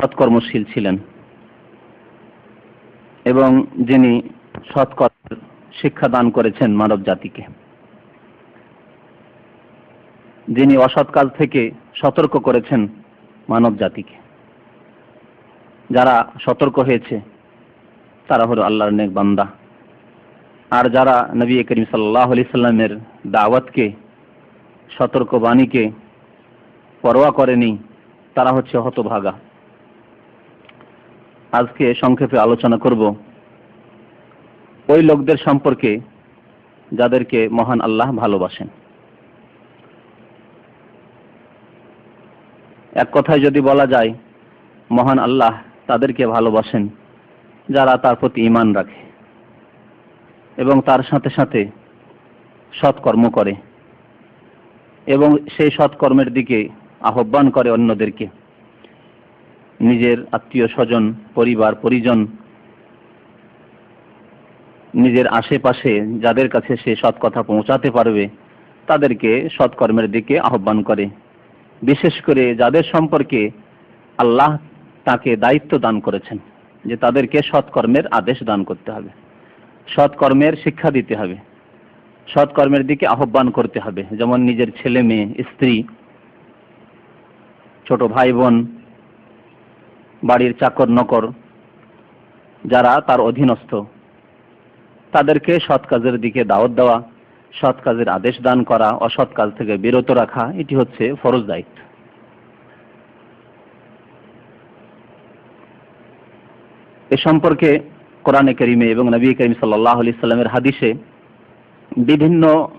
সৎকর্মশীল ছিলেন এবং যিনি সৎকর্মের শিক্ষা দান করেছেন মানব জাতিকে, যিনি অসৎ কাজ থেকে সতর্ক করেছেন মানব জাতিকে। যারা সতর্ক হয়েছে তারা হলো আল্লাহর নেক বান্দা, আর যারা নবী করিম সাল্লাল্লাহু আলাইহি সাল্লামের দাওয়াতকে, সতর্ক বাণীকে পরোয়া করেনি, তারা হচ্ছে হতভাগা। আজকে সংক্ষেপে আলোচনা করব ওই লোকদের সম্পর্কে যাদেরকে মহান আল্লাহ ভালোবাসেন। এক কথায় যদি বলা যায়, মহান আল্লাহ তাদেরকে ভালোবাসেন যারা তার প্রতি ঈমান রাখে এবং তার সাথে সাথে সৎকর্ম করে এবং সেই সৎকর্মের দিকে আহ্বান করে অন্যদেরকে। নিজের আত্মীয় স্বজন, পরিবার পরিজন, নিজের আশেপাশে যাদের কাছে সে সৎ কথা পৌঁছাতে পারবে তাদেরকে সৎকর্মের দিকে আহ্বান করে। বিশেষ করে যাদের সম্পর্কে আল্লাহ তাকে দায়িত্ব দান করেছেন যে তাদেরকে সৎকর্মের আদেশ দান করতে হবে, সৎকর্মের শিক্ষা দিতে হবে, সৎকর্মের দিকে আহ্বান করতে হবে। যেমন নিজের ছেলে মেয়ে, স্ত্রী, ছোট ভাই বোন, বাড়ির চাকর নকর যারা তার অধীনস্থ, তাদেরকে সৎ কাজের দিকে দাওয়াত দেওয়া, সৎ কাজের আদেশ দান করা, অসৎ কাজ থেকে বিরত রাখা, এটি হচ্ছে ফরজ দায়িত্ব। এ সম্পর্কে কোরআনে কারিমে এবং নবী করিম সাল্লাল্লাহু আলাইহি সাল্লামের হাদিসে বিভিন্ন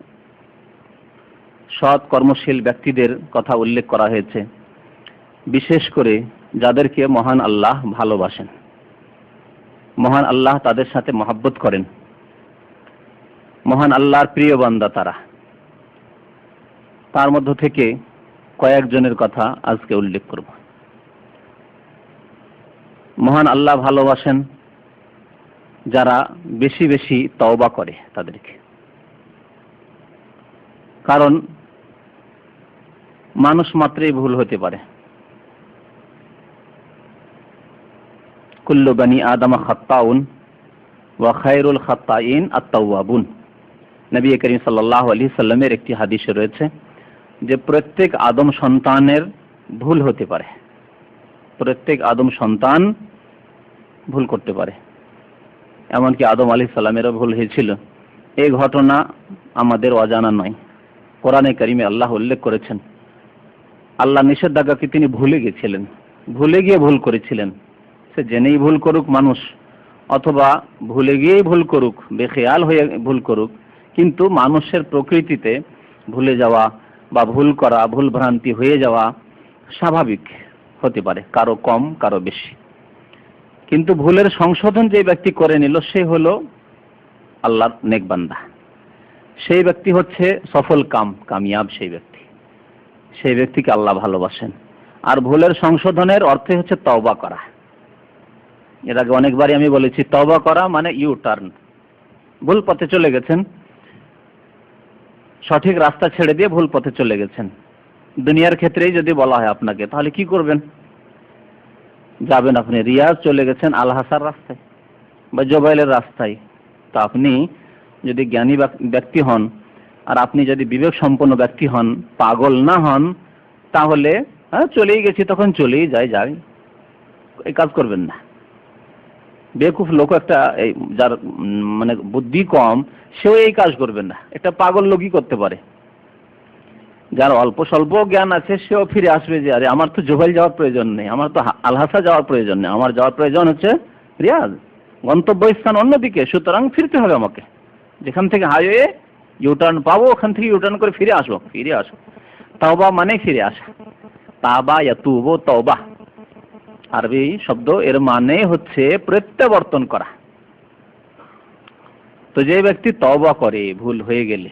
সৎ কর্মশীল ব্যক্তিদের কথা উল্লেখ করা হয়েছে, বিশেষ করে যাদেরকে মহান আল্লাহ ভালোবাসেন, মহান আল্লাহ তাদের সাথে মহব্বত করেন, মহান আল্লাহর প্রিয় বান্দা তারা। তার মধ্য থেকে কয়েকজনের কথা আজকে উল্লেখ করব। মহান আল্লাহ ভালোবাসেন যারা বেশি বেশি তওবা করে তাদেরকে, কারণ মানুষ মাত্রই ভুল হতে পারে। কুল্লু বানি আদম খাত্তাউন ওয়া খায়রুল খাত্তাইন আত-তাওয়াবুন। নবী করিম সাল্লাল্লাহু আলাইহি সাল্লামের একটি হাদিসে রয়েছে যে প্রত্যেক আদম সন্তানের ভুল হতে পারে, প্রত্যেক আদম সন্তান ভুল করতে পারে। এমনকি আদম আলাইহিস সালামেরও ভুল হয়েছিল। এই ঘটনা আমাদের অজানা নয়, কোরআনে কারিমে আল্লাহ উল্লেখ করেছেন। আল্লাহ নিষেধাজ্ঞাকে তিনি ভুলে গেছিলেন, ভুলে গিয়ে ভুল করেছিলেন। সে জেনেই ভুল করুক মানুষ, অথবা ভুলে গিয়েই ভুল করুক, বেখেয়াল হয়ে ভুল করুক, কিন্তু মানুষের প্রকৃতিতে ভুলে যাওয়া বা ভুল করা, ভুল ভ্রান্তি হয়ে যাওয়া স্বাভাবিক হতে পারে, কারো কম কারো বেশি। কিন্তু ভুলের সংশোধন যে ব্যক্তি করে নিল সে হলো আল্লাহর নেক বান্দা, সেই ব্যক্তি হচ্ছে সফল কামিয়াব। সেই ব্যক্তিকে আল্লাহ ভালোবাসেন। আর ভুলের সংশোধনের অর্থ হচ্ছে তওবা করা। এর আগে অনেকবারই আমি বলেছি, তওবা করা মানে ইউ টার্ন। ভুল পথে চলে গেছেন, সঠিক রাস্তা ছেড়ে দিয়ে ভুল পথে চলে গেছেন। দুনিয়ার ক্ষেত্রেই যদি বলা হয় আপনাকে, তাহলে কি করবেন? যাবেন আপনি রিয়াজ, চলে গেছেন আল-হাসার রাস্তায় বা জবাইলের রাস্তায়। তো আপনি যদি জ্ঞানী ব্যক্তি হন আর আপনি যদি বিবেক সম্পন্ন ব্যক্তি হন, পাগল না হন, তাহলে চলেই গেছি তখন চলেই যাই, এই কাজ করবেন না। বেকুফ লোক একটা, যার মানে বুদ্ধি কম, সেও এই কাজ করবেন না। একটা পাগল লোকই করতে পারে। যার অল্প স্বল্প জ্ঞান আছে সেও ফিরে আসবে যে আরে আমার তো জোবাইল যাওয়ার প্রয়োজন নেই, আমার তো আল-হাসা যাওয়ার প্রয়োজন নেই, আমার যাওয়ার প্রয়োজন হচ্ছে রিয়াজ, গন্তব্যস্থান অন্যদিকে, সুতরাং ফিরতে হবে আমাকে। যেখান থেকে হাইওয়ে ইউটার্ন পাবো ওখান থেকে ইউটার্ন করে ফিরে আসো। তাওবা মানে ফিরে আসা। তাবা ইয়াতুবু তাওবা আরবি শব্দ, এর মানে হচ্ছে প্রত্যাবর্তন করা। তো যে ব্যক্তি তওবা করে ভুল হয়ে গেলে,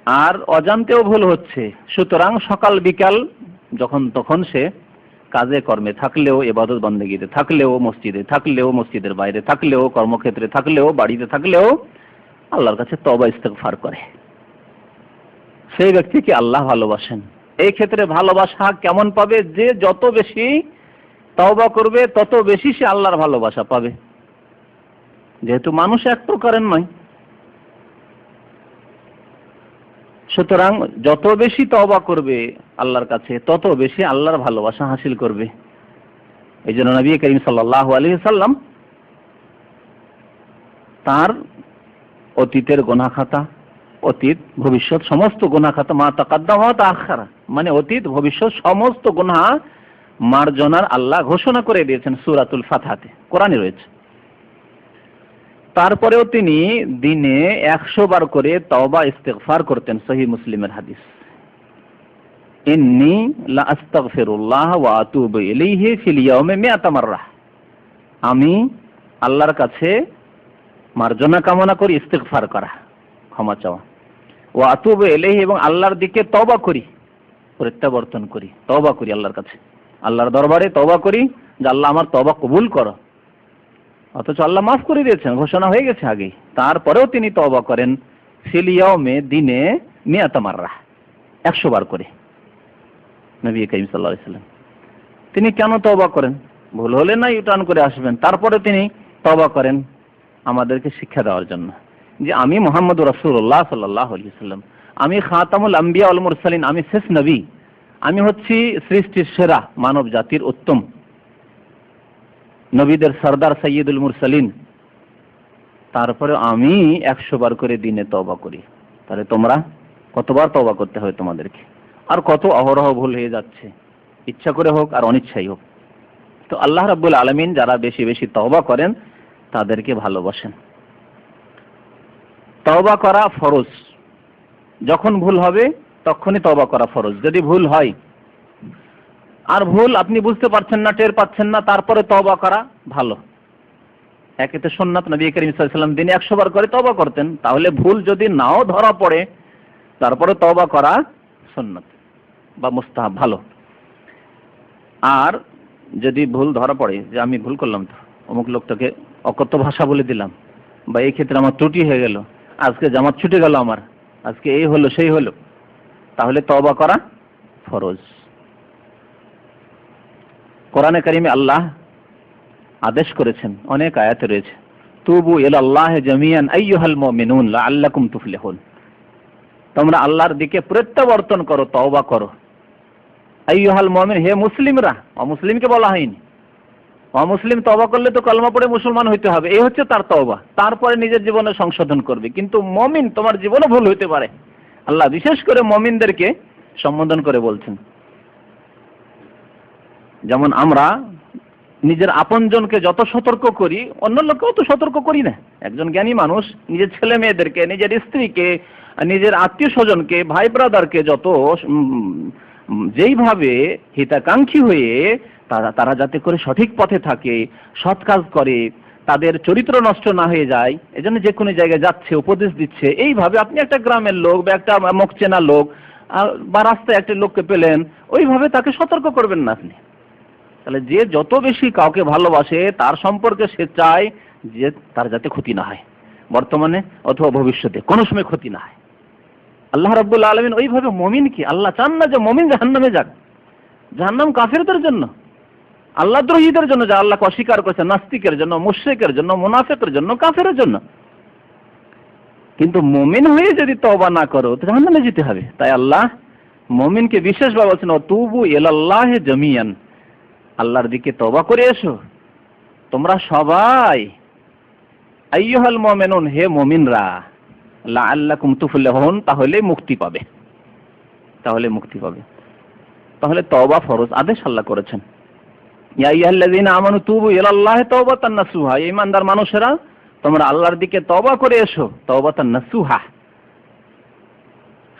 আর অজান্তেও ভুল হচ্ছে, সুতরাং সকাল বিকাল যখন তখন সে কাজে কর্মে থাকলেও, ইবাদত বন্দেগীতে থাকলেও, মসজিদে থাকলেও, মসজিদের বাইরে থাকলেও, কর্মক্ষেত্রে থাকলেও, বাড়িতে থাকলেও আল্লাহর কাছে তওবা ইস্তেগফার করে, সেই ব্যক্তিকে আল্লাহ ভালোবাসেন। এই ক্ষেত্রে ভালোবাসা কেমন পাবে? যে যত বেশি তওবা করবে তত বেশি সে আল্লাহর ভালোবাসা পাবে, যেহেতু মানুষ এক প্রকারের নয়। সুতরাং যত বেশি তওবা করবে আল্লাহর কাছে তত বেশি আল্লাহর ভালোবাসা হাসিল করবে। এই জন্য নবী করিম সাল্লাল্লাহু আলাইহি সাল্লাম তার অতীতের গুনাহ খাতা, অতীত ভবিষ্যৎ সমস্ত গুনাহ খাতা, মা তাকাদ্দামা ওয়া তাআখারা, মানে অতীত ভবিষ্যৎ সমস্ত গুনাহ মার্জনার আল্লাহ ঘোষণা করে দিয়েছেন সূরাতুল ফাতহাতে, কোরআনে রয়েছে। তারপরেও তিনি দিনে 100 বার করে তওবা ইস্তিগফার করতেন, সহিহ মুসলিমের হাদিস। ইন্নী লা আস্তাগফিরুল্লাহ ওয়া আতুবু ইলাইহি ফিল ইয়াউমি 100 মাররা, আমি আল্লাহর কাছে মার্জনা কামনা করি, ইস্তিগফার করা, ক্ষমা চাওয়া, ওয়া আতুবু ইলাইহি, এবং আল্লাহর দিকে তওবা করি, প্রত্যাবর্তন করি, তওবা করি আল্লাহর কাছে, আল্লাহর দরবারে তওবা করি যে আল্লাহ আমার তওবা কবুল করো। অথচ আল্লাহ মাফ করে দিয়েছেন, ঘোষণা হয়ে গেছে আগেই। তারপরেও তিনি তওবা করেন ফিল ইয়াউমে, দিনে 100 মাররা, 100 বার করে। নবী করিম সাল্লাল্লাহু আলাইহি সাল্লাম তিনি কেন তওবা করেন? ভুল হলে না ইউটার্ন করে আসবেন, তারপরে তিনি তওবা করেন আমাদেরকে শিক্ষা দেওয়ার জন্য যে আমি মুহাম্মদুর রাসূলুল্লাহ সাল্লাল্লাহু আলাইহি সাল্লাম, আমি খাতামুল আম্বিয়া ওয়াল মুরসালিন, আমি শেষ নবী, আমি হচ্ছি সৃষ্টির সেরা, মানব জাতির উত্তম, নবীদের সরদার সাইয়্যিদুল মুরসালিন। তারপরে আমি 100 বার করে দিনে তওবা করি। তাহলে তোমরা কতবার তওবা করতে হয় তোমাদেরকে? আর কত অহরহ ভুল হয়ে যাচ্ছে, ইচ্ছা করে হোক আর অনিচ্ছাই হোক। তো আল্লাহ রাব্বুল আলামিন যারা বেশি বেশি তওবা করেন তাদেরকে ভালোবাসেন। তওবা করা ফরজ, যখন ভুল হবে তখনই তওবা করা ফরজ। যদি ভুল হয় আর ভুল আপনি বুঝতে পারছেন না, টের পাচ্ছেন না, তারপরে তওবা করা ভালো। একেতে সুন্নাত, নবী করিম সাল্লাল্লাহু আলাইহি ওয়াসাল্লাম দিনে 100 বার করে তওবা করতেন। তাহলে ভুল যদি নাও ধরা পড়ে তারপরে তওবা করা সুন্নাত বা মুস্তাহাব, ভালো। আর যদি ভুল ধরা পড়ে যে আমি ভুল করলাম, তো অমুক লোকটাকে অকথ্য ভাষা বলে দিলাম, বা এই ক্ষেত্রে আমার ত্রুটি হয়ে গেল, আজকে জামাত ছুটে গেল আমার, আজকে এই হলো সেই হলো, তাহলে তওবা করা ফরজ। কোরআনে কারিমে আল্লাহ আদেশ করেছেন, অনেক আয়াতে রয়েছে, তুবু ইলাল্লাহি জামিআন আইয়ুহাল মুমিনুন লাআল্লাকুম তুফলিহুন, তোমরা আল্লাহর দিকে প্রত্যাবর্তন করো, তওবা করো। আইয়ুহাল মুমিন, হে মুসলিমরা, অমুসলিমকে বলা হয়নি। অমুসলিম তওবা করলে তো কলমা পড়ে মুসলমান হইতে হবে, এই হচ্ছে তার তওবা, তারপরে নিজের জীবনে সংশোধন করবে। কিন্তু মুমিন, তোমার জীবনে ভুল হইতে পারে, আল্লাহ বিশেষ করে মুমিনদেরকে সম্বোধন করে বলছেন। যেমন আমরা নিজের আপনজনকে যত সতর্ক করি, অন্য লোককেও তো সতর্ক করি না। একজন জ্ঞানী মানুষ নিজের ছেলে মেয়েদেরকে, নিজের স্ত্রীকে, নিজের আত্মীয় স্বজনকে, ভাই ব্রাদারকে যত যেইভাবে হিতাকাঙ্ক্ষী হয়ে তারা যাতে করে সঠিক পথে থাকে, সৎ কাজ করে, তাদের চরিত্র নষ্ট না হয়ে যায়, এজন্য যে কোনো জায়গায় যাচ্ছে উপদেশ দিচ্ছে। এইভাবে আপনি একটা গ্রামের লোক বা একটা মুখ চেনা লোক বা রাস্তায় একটা লোককে পেলেন, ওইভাবে তাকে সতর্ক করবেন না আপনি। তাহলে যে যত বেশি কাউকে ভালোবাসে তার সম্পর্কে সে চায় যে তার যাতে ক্ষতি না হয়, বর্তমানে অথবা ভবিষ্যতে কোনো সময় ক্ষতি না হয়। আল্লাহ রাব্বুল আলামিন ওইভাবে মুমিনকে, আল্লাহ চান না যে মুমিন জাহান্নামে যাক। জাহান্নাম কাফেরদের জন্য, আল্লাহ দ্রোহীদের জন্য, যা আল্লাহকে অস্বীকার করেছে, নাস্তিকের জন্য, মুশরিকের জন্য, মুনাফিকের জন্য, কাফেরের জন্য। কিন্তু মুমিন হয়ে যদি তওবা না করো তো জাহান্নামে যেতে হবে। তাই আল্লাহ মুমিনকে বিশেষভাবে বলছেন, তুবু ইলাল্লাহি জামিআন, আল্লাহর দিকে তওবা করে এসো তোমরা সবাই। আইয়ুহাল মুমিনুন, হে মুমিনরা, লাআল্লাকুম তুফলিহুন, তাহলে মুক্তি পাবে, তাহলে মুক্তি পাবে। তাহলে তওবা ফরজ, আদেশ আল্লাহ করেছেন। ইয়া আইয়ুহাল্লাযীনা আমানু তুবু ইলাল্লাহি তাওবাতান নাসুহা, ঈমানদার মানুষেরা তোমরা আল্লাহর দিকে তওবা করে এসো, তাওবাতান নাসুহা,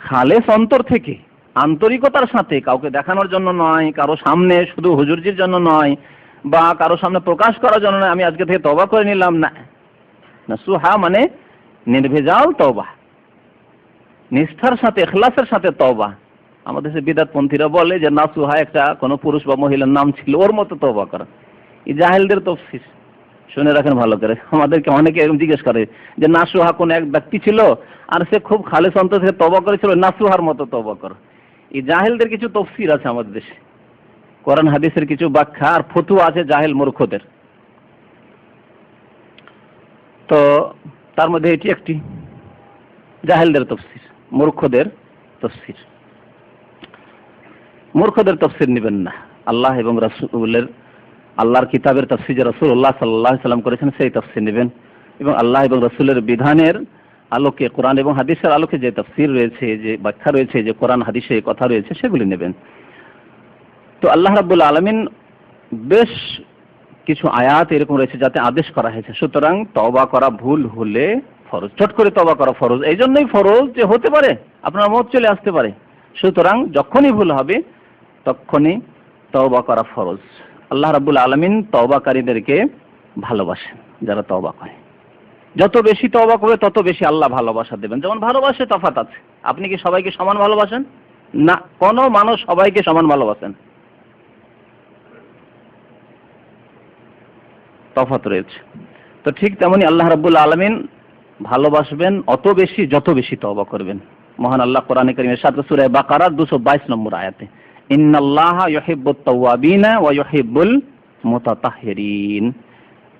খালেস অন্তর থেকে, আন্তরিকতার সাথে, কাউকে দেখানোর জন্য নয়, কারো সামনে শুধু হুজুরজির জন্য নয়, বা কারো সামনে প্রকাশ করার জন্য নয়, আমি আজকে থেকে তওবা করে নিলাম না। নাসুহা মানে নির্ভেজাল তওবা, নিষ্ঠার সাথে, ইখলাসের সাথে তওবা। আমাদের দেশে বিদআতপন্থীরা বলে যে নাসুহা একটা কোনো পুরুষ বা মহিলার নাম ছিল, ওর মতো তওবা করা। এই জাহেলদের তাফসীর শুনে রাখেন ভালো করে। আমাদেরকে অনেকে এরকম জিজ্ঞেস করে যে নাসুহা কোন এক ব্যক্তি ছিল আর সে খুব খালেস অন্তর থেকে তওবা করেছিল, নাসুহার মতো তওবা করো। এই জাহেলদের কিছু তফসির আছে আমাদের দেশে, কোরআন হাদিসের কিছু ব্যাখ্যা আর ফতুয়া আছে জাহেল মূর্খদের। তো তার মধ্যে এটি একটি জাহেলদের তফসির, মূর্খদের তফসির। মূর্খদের তফসির নেবেন না, আল্লাহ এবং রাসূলের, আল্লাহর কিতাবের তাফসীর যে রাসূলুল্লাহ সাল্লাল্লাহু আলাইহি সাল্লাম করেছেন সেই তাফসীর নেবেন, এবং আল্লাহ এবং রাসূলের বিধানের আলোকে, কোরআন এবং হাদিসের আলোকে যে তাফসীর রয়েছে, যে ব্যাখ্যা রয়েছে, যে কোরআন হাদিসে কথা রয়েছে, সেগুলি নেবেন। তো আল্লাহ রাব্বুল আলামিন বেশ কিছু আয়াত এরকম রয়েছে যাতে আদেশ করা হয়েছে, সুতরাং তওবা করা ভুল হলে ফরজ, চট করে তওবা করা ফরজ। এই জন্যই ফরজ যে হতে পারে আপনার মত চলে আসতে পারে, সুতরাং যখনই ভুল হবে তখনই তওবা করা ফরজ। আল্লাহ রাব্বুল আলামিন তওবাকারীদেরকে ভালোবাসেন, যারা তওবা করে। যত বেশি তওবা করবে তত বেশি আল্লাহ ভালোবাসা দেবেন। যেমন ভালোবাসে তফাৎ আছে, আপনি কি সবাইকে সমান ভালোবাসেন? না, কোন মানুষ সবাইকে সমান ভালোবাসেন, তফাৎ রয়েছে। তো ঠিক তেমনি আল্লাহ রাব্বুল আলামিন ভালোবাসবেন অত বেশি যত বেশি তওবা করবেন। মহান আল্লাহ কোরআনে কারীমের সাথে সূরা বাকারা 222 নম্বর আয়াতে, ইন্নাল্লাহা ইউহিব্বুত তাওয়াবিনা ওয়া ইউহিব্বুল মুতাতাহহিরিন,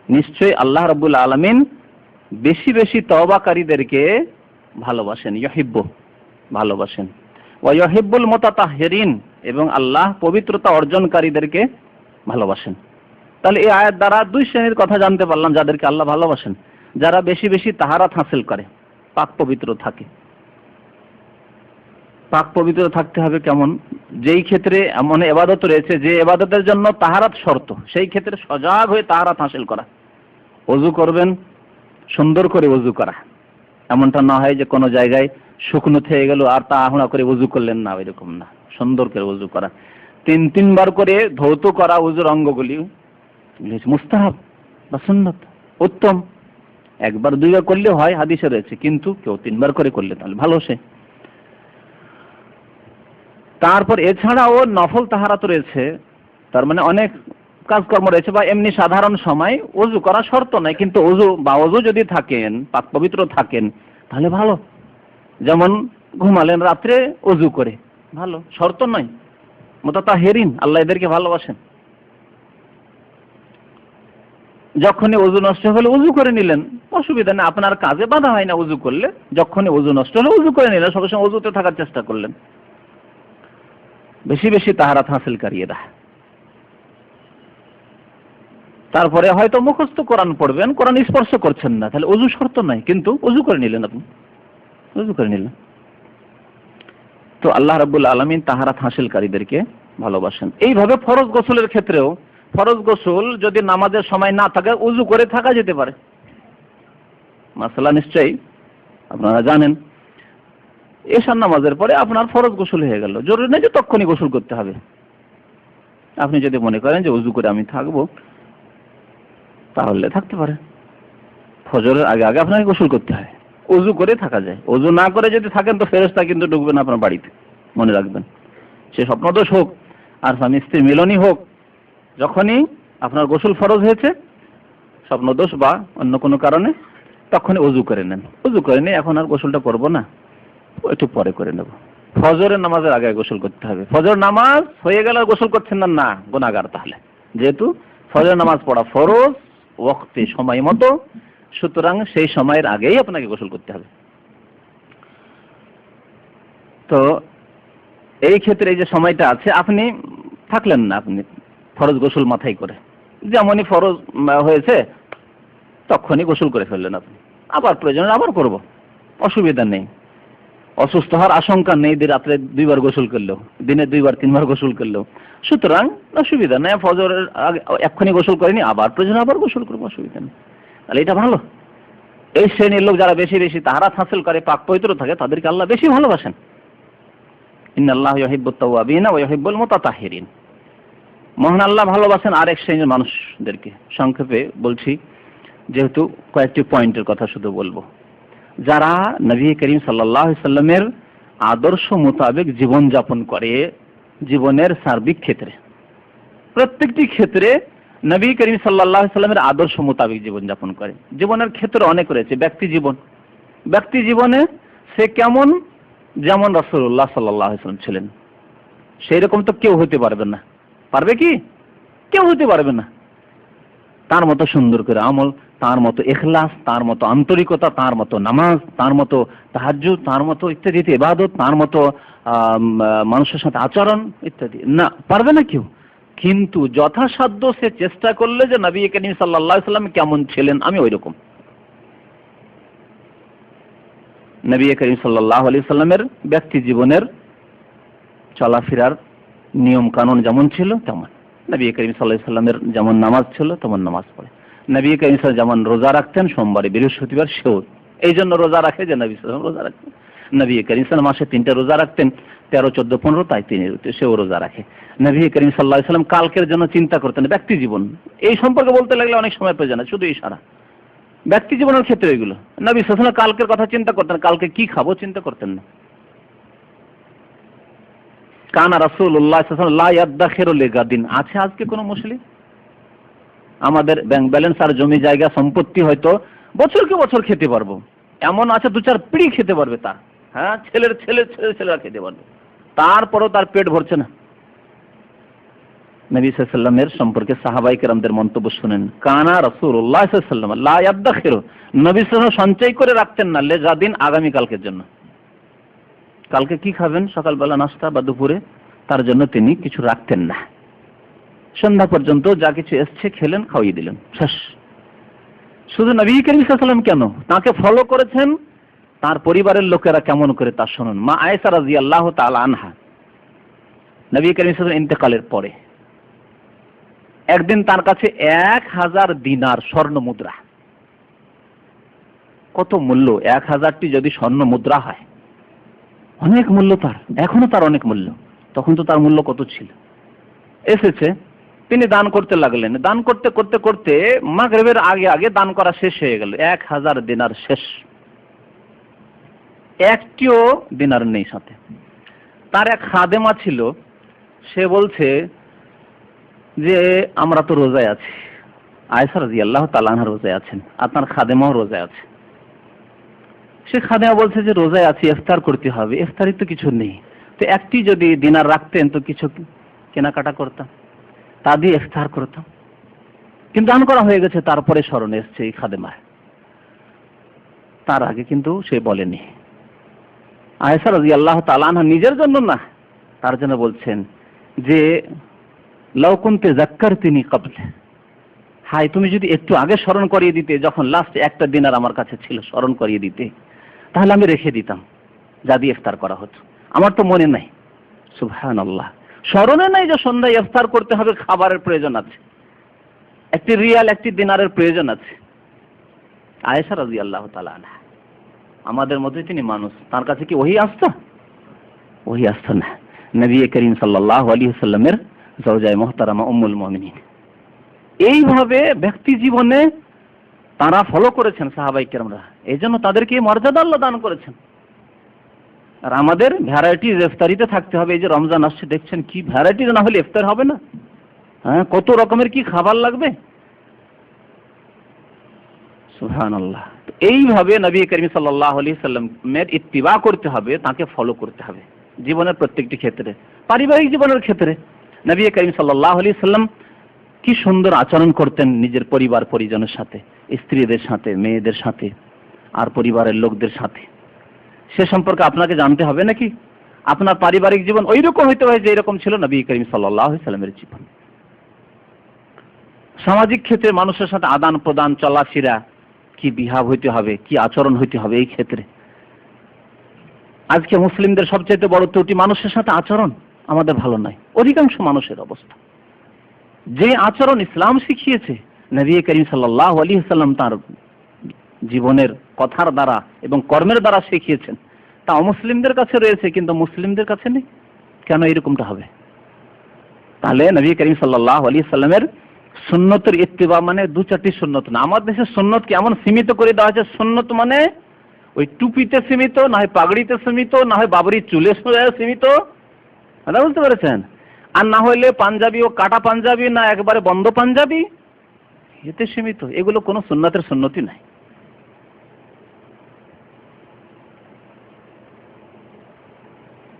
নিশ্চয়ই আল্লাহ রাব্বুল আলামিন বেশি বেশি তওবাকারীদেরকে ভালোবাসেন, ইউহিব্বু ভালোবাসেন, ওয়া ইউহিব্বুল মুতাতাহহিরিন এবং আল্লাহ পবিত্রতা অর্জনকারীদেরকে ভালোবাসেন। তাহলে এই আয়াত দ্বারা দুই শ্রেণীর কথা জানতে পারলাম যাদেরকে আল্লাহ ভালোবাসেন, যারা বেশি বেশি তাহারাত হাসিল করে, পাক পবিত্র থাকে। পাক পবিত্র থাকতে হবে কেমন? যেই ক্ষেত্রে এমন ইবাদত রয়েছে যে ইবাদতের জন্য তাহারাত শর্ত, সেই ক্ষেত্রে সজাগ হয়ে তাহারাত হাসিল করা। ওযু করবেন, সুন্দর করে ওযু করা, এমনটা না হয় যে কোনো জায়গায় শুকনো থেকে গেল আর তাড়াহুড়া করে ওযু করলেন না, এরকম না, সুন্দর করে ওযু করা। তিনবার করে ধৌত করা ওযুর অঙ্গগুলি মুস্তাহাব বা সুন্নাত, উত্তম। একবার দুইবার করলে হয়, হাদিসে রয়েছে, কিন্তু কেউ তিনবার করে করলে তাহলে ভালো। সে তারপর এছাড়াও নফল তাহারাত রয়েছে, তার মানে অনেক কাজকর্ম রয়েছে, বা এমনি সাধারণ সময় ওযু করা শর্ত নয়, কিন্তু ওযু যদি থাকেন, পাক পবিত্র থাকেন, তাহলে ভালো। যেমন ঘুমালেন রাত্রে ওযু করে, ভালো, শর্ত নয়। মুতাতাহহিরিন, আল্লাহ এদেরকে ভালোবাসেন। যখনই ওযু নষ্ট হলে ওযু করে নিলেন, অসুবিধা নেই, আপনার কাজে বাধা হয় না ওযু করলে। যখনই ওযু নষ্ট হলে ওযু করে নিলেন, সবসময় ওযুতে থাকার চেষ্টা করলেন। বেশি বেশি তাহারাত হাসিলকারী এরা। তারপরে হয়তো মুখস্থ কোরআন পড়বেন, কোরআন স্পর্শ করছেন না, তাহলে ওযু শর্ত নাই, কিন্তু ওযু করে নিলেন, আপনি ওযু করে নিলেন। তো আল্লাহ রাব্বুল আলামিন তাহারাত হাসিলকারীদেরকে ভালোবাসেন। এইভাবে ফরজ গোসলের ক্ষেত্রেও, ফরজ গোসল যদি নামাজের সময় না থাকে, ওযু করে থাকা যেতে পারে। মাসালা নিশ্চয়ই আপনারা জানেন, এশার নামাজের পরে আপনার ফরজ গোসল হয়ে গেল, জরুরি নেই যে তখনই গোসল করতে হবে। আপনি যদি মনে করেন যে ওযু করে আমি থাকবো, তাহলে থাকতে পারে। ফজরের আগে আগে আপনাকে গোসল করতে হয়, ওযু করে থাকা যায়। ওযু না করে যদি থাকেন তো ফেরেশতা কিন্তু ঢুকবেন আপনার বাড়িতে, মনে রাখবেন। সে স্বপ্নদোষ হোক আর স্বামী স্ত্রী মিলনই হোক, যখনই আপনার গোসল ফরজ হয়েছে, স্বপ্নদোষ বা অন্য কোনো কারণে, তখনই ওযু করে নেন। ওযু করে নিয়ে এখন আর গোসলটা করবো না, একটু পরে করে নেব। ফজরের নামাজের আগে গোসল করতে হবে। ফজর নামাজ হয়ে গেল আর গোসল করছেন না, না, গুনাহগার তাহলে। যেহেতু ফজর নামাজ পড়া ফরজ, ওয়াক্তে, সময় মতো, সুতরাং সেই সময়ের আগেই আপনাকে গোসল করতে হবে। তো এই ক্ষেত্রে এই যে সময়টা আছে, আপনি থাকলেন না, আপনি ফরজ গোসল মাথায় করে, যেমনই ফরজ হয়েছে তখনই গোসল করে ফেললেন আপনি। আবার প্রয়োজন আবার করব, অসুবিধা নেই। অসুস্থ হওয়ার আশঙ্কা নেই রাত্রে দুইবার গোসল করলেও, দিনে দুইবার তিনবার গোসল করলেও, সুতরাং অসুবিধা নেই। ফজরের আগে এক্ষুনি গোসল করেনি, আবার প্রয়োজন আবার গোসল করবো, অসুবিধা নেই। তাহলে এটা ভালো। এই শ্রেণীর লোক যারা বেশি বেশি তাহারাত হাসিল করে, পাক পবিত্র থাকে, তাদেরকে আল্লাহ বেশি ভালোবাসেন। ইন্নাল্লাহা ইউহিব্বুত তাওয়াবিনা ওয়া ইউহিব্বুল মুতাতাহহিরিন। মহান আল্লাহ ভালোবাসেন আরেক শ্রেণীর মানুষদেরকে। সংক্ষেপে বলছি, যেহেতু কয়েকটি পয়েন্টের কথা শুধু বলবো। যারা নবী করিম সাল্লাল্লাহু আলাইহি সাল্লামের আদর্শ মোতাবেক জীবন যাপন করে, জীবনের সার্বিক ক্ষেত্রে, প্রত্যেকটি ক্ষেত্রে নবী করিম সাল্লাল্লাহু আলাইহি সাল্লামের আদর্শ মোতাবেক জীবন যাপন করে। জীবনের ক্ষেত্র অনেক রয়েছে। ব্যক্তি জীবনে সে কেমন, যেমন রাসূলুল্লাহ সাল্লাল্লাহু আলাইহি সাল্লাম ছিলেন, সেই রকম তো কেউ হতে পারবে না। পারবে কি? কেউ হতে পারবে না। তার মতো সুন্দর করে আমল, তার মতো ইখলাস, তার মতো আন্তরিকতা, তার মতো নামাজ, তার মতো তাহাজ্জুদ, তার মতো ইত্যাদি ইবাদত, তার মতো মানুষের সাথে আচরণ ইত্যাদি, না, পারবে না কেউ। কিন্তু যথাসাধ্য সে চেষ্টা করলে যে নবী করিম সাল্লাল্লাহু আলাইহি সাল্লাম কেমন ছিলেন, আমি ওইরকম। নবী করিম সাল্লাল্লাহু আলাইহি সাল্লামের ব্যক্তি জীবনের চলাফেরার নিয়ম কানুন যেমন ছিল তেমন। নবী করিম সাল্লাল্লাহু আলাইহি সাল্লামের যেমন নামাজ ছিল তেমন নামাজ পড়ে। নবী করিম সাল্লাল্লাহু যেমন রোজা রাখতেন, সোমবার বৃহস্পতিবার সেও এই জন্য রোজা রাখে যে নবী সাল্লাল্লাহু আলাইহি সাল্লাম রোজা রাখতেন। নবী করিম সাল্লাল্লাহু মাসে 3টা রোজা রাখতেন, 13, 14, 15, তাই তিনি সেও রোজা রাখে। নবী করিম সাল্লাল্লাহু আলাইহি সাল্লাম কালকের জন্য চিন্তা করতেন, ব্যক্তি জীবন এই সম্পর্কে বলতে লাগলে অনেক সময় প্রয়োজন, শুধু ইশারা। ব্যক্তি জীবনের ক্ষেত্রে এগুলো নবী সাল্লাল্লাহু আলাইহি ওয়াসাল্লাম কালকের কথা চিন্তা করতেন, কালকে কি খাবো চিন্তা করতেন না। কানা রাসূলুল্লাহ সাল্লাল্লাহু আলাইহি ওয়াসাল্লাম লা ইয়াদাখিরু লিগাদিন। আছে আজকে কোন মুসলিম? আমাদের ব্যাংক ব্যালেন্স আর জমি জায়গা সম্পত্তি হয়তো বছরকে বছর খেতে পারবো, এমন আছে 2-4 পিঁড়ি খেতে পারবে তার, হ্যাঁ, ছেলের ছেলে ছেলেরা খেতে পারবে, তারপরও তার পেট ভরছে না। নবী সাল্লাল্লাহু আলাইহি ওয়াসাল্লামের সম্পর্কে সাহাবায়ে কেরামদের মন্তব্য শুনেন। কানা রাসূলুল্লাহ সাল্লাল্লাহু আলাইহি ওয়াসাল্লাম লা ইয়াদাখিরু, নবী সাল্লাল্লাহু আলাইহি ওয়াসাল্লাম সঞ্চয় করে রাখতেন না লিগাদিন, আগামী কালকের জন্য। কালকে কি খাবেন সকালবেলা নাস্তা বা দুপুরে, তার জন্য তিনি কিছু রাখতেন না। সন্ধ্যা পর্যন্ত যা কিছু এসছে খেলেন, খাওয়িয়ে দিলেন, শেষ। শুধু নবী করিম সাল্লাল্লাহু আলাইহি ওয়াসাল্লাম কেন, তাকে ফলো করেছেন তার পরিবারের লোকেরা কেমন করে তা শুনুন। মা আয়েশা রাদিয়াল্লাহু তাআলা আনহা নবী করিম সাল্লাল্লাহু আলাইহি ওয়াসাল্লাম ইন্তেকালের পরে একদিন তার কাছে 1000 দিনার স্বর্ণ মুদ্রা। কত মূল্য! 1000টি যদি স্বর্ণ মুদ্রা হয়, অনেক মূল্য তার, এখনো তার অনেক মূল্য, তখন তো তার মূল্য কত ছিল। এসেছে, তিনি দান করতে লাগলেন, দান করতে করতে করতে মাগরিবের আগে আগে দান করা শেষ হয়ে গেল। 1000 দিনার শেষ, একটিও দিনার নেই সাথে। তার এক খাদেমা ছিল, সে বলছে যে আমরা তো রোজায় আছি, আয়েশা রাদিয়াল্লাহু তাআলা আনহা রোজায় আছেন, আপনার খাদেমাও রোজায় আছে। সে খাদেমা বলছে যে রোজায় আছি, ইফতার করতে হবে, ইফতারি তো কিছু নেই, তো একটি যদি দিনার রাখতেন তো কিছু কেনাকাটা করতাম, তা দিয়ে ইফতার করতাম। কিন্তু দান করা হয়ে গেছে, তারপরে স্মরণে এসছে এই খাদেমার, তার আগে কিন্তু সে বলেনি। আয়েশা রাদিয়াল্লাহু তাআলা আনহা নিজের জন্য না, তার জন্য বলছেন যে লাউ কুনতে যাক্কারতিনি ক্বাবল, হায় তুমি যদি একটু আগে স্মরণ করিয়ে দিতে, যখন লাস্ট একটা দিনার আমার কাছে ছিল স্মরণ করিয়ে দিতে, তাহলে আমি রেখে দিতাম, যা দিয়ে ইফতার করা হতো। আমার তো মনে নাই। সুবহানাল্লাহ, স্মরণে নাই যে সন্ধ্যায় ইফতার করতে হবে, খাবারের প্রয়োজন আছে, একটি রিয়াল, একটি দিনারের প্রয়োজন আছে। আয়েশা রাদিয়াল্লাহু তাআলা আনহা, আমাদের মধ্যে তিনি মানুষ, তার কাছে কি ওহী আসতো? ওহী আসতো না। নবী করিম সাল্লাল্লাহু আলাইহি ওয়াসাল্লামের জাওজায়ে মুহতারামা উম্মুল মুমিনিন, এইভাবে ব্যক্তি জীবনে তারা ফলো করেছেন সাহাবায়ে কেরামরা, এই জন্য তাদেরকে মর্যাদা আল্লাহ দান করেছেন। আর আমাদের ভ্যারাইটিজ ইফতারিতে থাকতে হবে। এই যে রমজান আসছে, দেখছেন কি ভ্যারাইটিজ না হলে ইফতার হবে না, হ্যাঁ, কত রকমের কি খাবার লাগবে, সুবহানাল্লাহ। এইভাবে নবী করিম সাল্লাল্লাহু আলাইহি সাল্লামের ইত্তিবা করতে হবে, তাকে ফলো করতে হবে জীবনের প্রত্যেকটি ক্ষেত্রে। পারিবারিক জীবনের ক্ষেত্রে নবী করিম সাল্লাল্লাহু আলাইহি সাল্লাম কি সুন্দর আচরণ করতেন নিজের পরিবার পরিজনের সাথে, স্ত্রীদের সাথে, মেয়েদের সাথে, আর পরিবারের লোকদের সাথে, সে সম্পর্কে আপনাকে জানতে হবে নাকি? আপনার পারিবারিক জীবন ওই রকম হইতে হয় যে এরকম ছিল নবী করিম সাল্লাল্লাহু আলাইহি সাল্লামের জীবন। সামাজিক ক্ষেত্রে মানুষের সাথে আদান প্রদান, চলাফেরা, কি বিহাব হইতে হবে, কি আচরণ হইতে হবে এই ক্ষেত্রে। আজকে মুসলিমদের সবচেয়ে বড় ত্রুটি মানুষের সাথে আচরণ আমাদের ভালো নয়, অধিকাংশ মানুষের অবস্থা। যে আচরণ ইসলাম শিখিয়েছে, নবী করিম সাল্লাল্লাহু আলাইহি সাল্লাম তার জীবনের কথার দ্বারা এবং কর্মের দ্বারা শিখিয়েছেন, তা অমুসলিমদের কাছে রয়েছে কিন্তু মুসলিমদের কাছে নেই। কেন এরকমটা হবে? তাহলে নবী করিম সাল্লাল্লাহু আলাইহি সাল্লামের সুন্নতের ইত্তিবা মানে 2-4টি সুন্নত না। আমাদের দেশে সুন্নতকে এমন সীমিত করে দেওয়া হয়েছে, সুন্নত মানে ওই টুপিতে সীমিত, না হয় পাগড়িতে সীমিত, না হয় বাবরি চুলে সীমিত, বুঝতে পেরেছেন? আর না হইলে পাঞ্জাবি ও কাটা পাঞ্জাবি, না একবারে বন্ধ পাঞ্জাবি, এতে সীমিত। এগুলো কোনো সুন্নতের সুন্নতি নাই।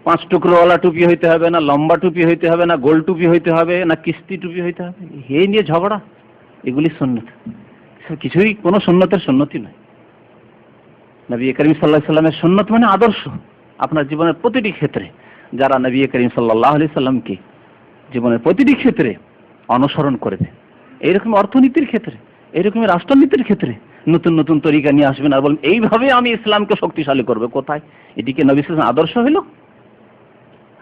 5 টুকরোওয়ালা টুপি হইতে হবে, না লম্বা টুপি হইতে হবে, না গোল টুপি হইতে হবে, না কিস্তি টুপি হইতে হবে, এই নিয়ে ঝগড়া। এগুলি সুন্নত, কিছুই কোনো সুন্নতের সুন্নতি নয়। নবী করিম সাল্লাল্লাহু আলাইহি সাল্লামের সুন্নত মানে আদর্শ। আপনার জীবনের প্রতিটি ক্ষেত্রে যারা নবী করিম সাল্লাল্লাহু আলাইহি সাল্লামকে জীবনের প্রতিটি ক্ষেত্রে অনুসরণ করবে, এইরকম অর্থনীতির ক্ষেত্রে, এইরকম রাষ্ট্রনীতির ক্ষেত্রে নতুন নতুন তরিকা নিয়ে আসবেন আর বলবেন এইভাবে আমি ইসলামকে শক্তিশালী করবে, কোথায়? এদিকে নবী সাল্লাল্লাহু আলাইহি সাল্লাম আদর্শ হলো?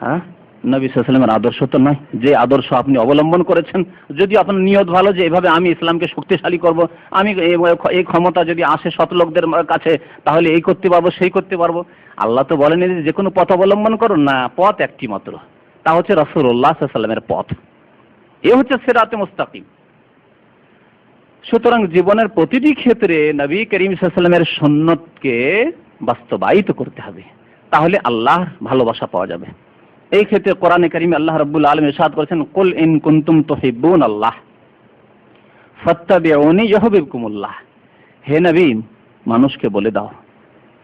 হ্যাঁ, নবী সাল্লাল্লাহু আলাইহি সাল্লামের আদর্শ তো নয়। যে আদর্শ আপনি অবলম্বন করেছেন, যদি আপনার নিয়ত ভালো যে এভাবে আমি ইসলামকে শক্তিশালী করব, আমি এই ক্ষমতা যদি আসে শত লোকদের কাছে তাহলে এই করতে পারবো সেই করতে পারবো, আল্লাহ তো বলেন যে কোনো পথ অবলম্বন করুন না, পথ একটি মাত্র, তা হচ্ছে রাসূলুল্লাহ সাল্লাল্লাহু আলাইহি সাল্লামের পথ। এ হচ্ছে সিরাতে মুস্তাকিম। সুতরাং জীবনের প্রতিটি ক্ষেত্রে নবী করিম সাল্লাল্লাহু আলাইহি সাল্লামের সুন্নতকে বাস্তবায়িত করতে হবে, তাহলে আল্লাহর ভালোবাসা পাওয়া যাবে। এই ক্ষেত্রে কোরআনে কারিমে আল্লাহ রাব্বুল আলামিন ইরশাদ করেছেন, কুল ইন কুনতুম তুহিব্বুনাল্লাহ ফাত্তাবিউনি ইউহিব্বুকুমুল্লাহ। হে নবী, মানুষকে বলে দাও,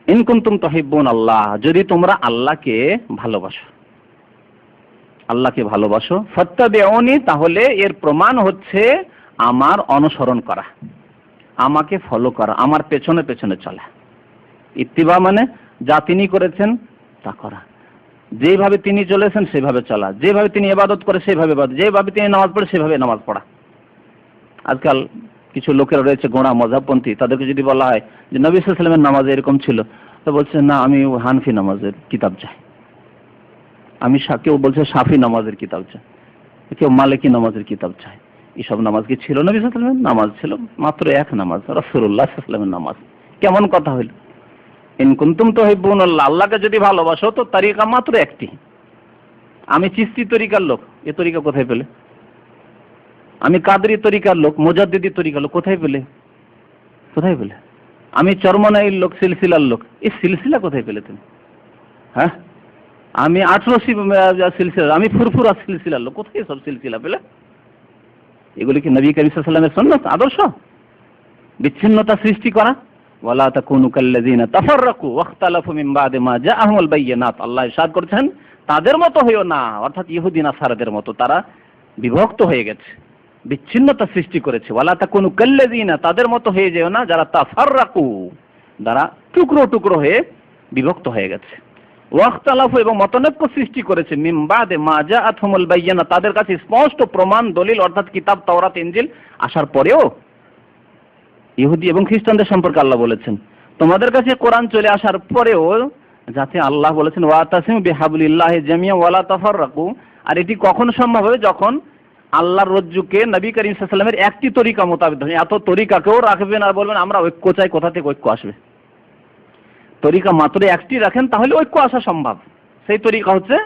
ইন কুনতুম তুহিব্বুনাল্লাহ, যদি তোমরা আল্লাহকে ভালোবাসো, আল্লাহকে ভালোবাসো, ফাত্তাবিউনি, তাহলে এর প্রমাণ হচ্ছে আমার অনুসরণ করা, আমাকে ফলো করা, আমার পেছনে পেছনে চলা। ইত্তিবা মানে যা তিনি করেছেন তা করা, যেভাবে তিনি চলেছেন সেভাবে চলা, যেভাবে তিনি ইবাদত করে সেভাবে ইবাদত, যেভাবে তিনি নামাজ পড়ে সেভাবে নামাজ পড়া। আজকাল কিছু লোকেরা রয়েছে গোঁড়া মযহাবপন্থী, তাদেরকে যদি বলা হয় যে নবী সাল্লাল্লাহু আলাইহি ওয়াসাল্লামের নামাজ এরকম ছিল, তো বলছে না আমি হানফি নামাজের কিতাব চাই, আমি কেউ বলছে শাফি নামাজের কিতাব চাই, কেউ মালিকি নামাজের কিতাব চাই। এসব নামাজ কি ছিল নবী সাল্লাল্লাহু আলাইহি ওয়াসাল্লামের? নামাজ ছিল মাত্র এক নামাজ, রাসূলুল্লাহ সাল্লাল্লাহু আলাইহি ওয়াসাল্লামের নামাজ। কেমন কথা হইল? ইন কুনতুম তুহিব্বুনাল্লাহ, আল্লাহকে যদি ভালোবাসো তো তরিকা মাত্র একটি। আমি চিশতি তরিকার লোক, এ তরিকা কোথায় পেলে? আমি কাদরি তরিকার লোক, মুজাদ্দিদি তরিকার লোক, কোথায় পেলে? কোথায় পেলে? আমি চরমনাইর লোক, সিলসিলার লোক, এই সিলসিলা কোথায় পেলে তুমি? হ্যাঁ, আমি 18 সিলসিলা, আমি ফুরফুরা সিলসিলার লোক, কোথায় সব সিলসিলা পেলে? এগুলি কি নবী করিম সাল্লাল্লাহু আলাইহি ওয়াসাল্লামের সুন্নাত, আদর্শ? বিচ্ছিন্নতা সৃষ্টি করা, ওয়ালা তাকুনু কাল্লাযিনা তাফাররাকু ওয়াখতালাফু মিন বাদি মা জাআহুমুল বায়্যিনাত, আল্লাহ ইরশাদ করেছেন তাদের মতো হইও না, অর্থাৎ ইহুদি নাসারাদের মতো, তারা বিভক্ত হয়ে গেছে, বিচ্ছিন্নতা সৃষ্টি করেছে। ওয়ালা তাকুনু কাল্লাযিনা, তাদের মতো হয়ে যেও না যারা তাফাররাকু, যারা টুকরো টুকরো হয়ে বিভক্ত হয়ে গেছে, ওয়াখতালাফু, এবং মতনৈক্য সৃষ্টি করেছে, মিন বাদি মা জাআহুমুল বায়্যিনাত, তাদের কাছে স্পষ্ট প্রমাণ দলিল অর্থাৎ কিতাব তাওরাত ইনজিল আসার পরেও। ইহুদি এবং খ্রিস্টানদের সম্পর্কে আল্লাহ বলেছেন তোমাদের কাছে কোরআন চলে আসার পরেও, যাতে আল্লাহ বলেছেন ওয়াতাসিমু বিহাবলিল্লাহি জামিআন ওয়ালা তাফাররাকু, আর এটি কখন সম্ভব হবে? যখন আল্লাহর রজ্জুকে নবী করিম সাল্লাল্লাহু আলাইহি ওয়াসাল্লামের একটি তরিকা মোতাবেক ধরে, এত তরিকাকেও রাখবেন আর বলবেন আমরা ঐক্য চাই, কোথা থেকে ঐক্য আসবে? তরিকা মাত্র একটি রাখেন তাহলে ঐক্য আসা সম্ভব। সেই তরিকা হচ্ছে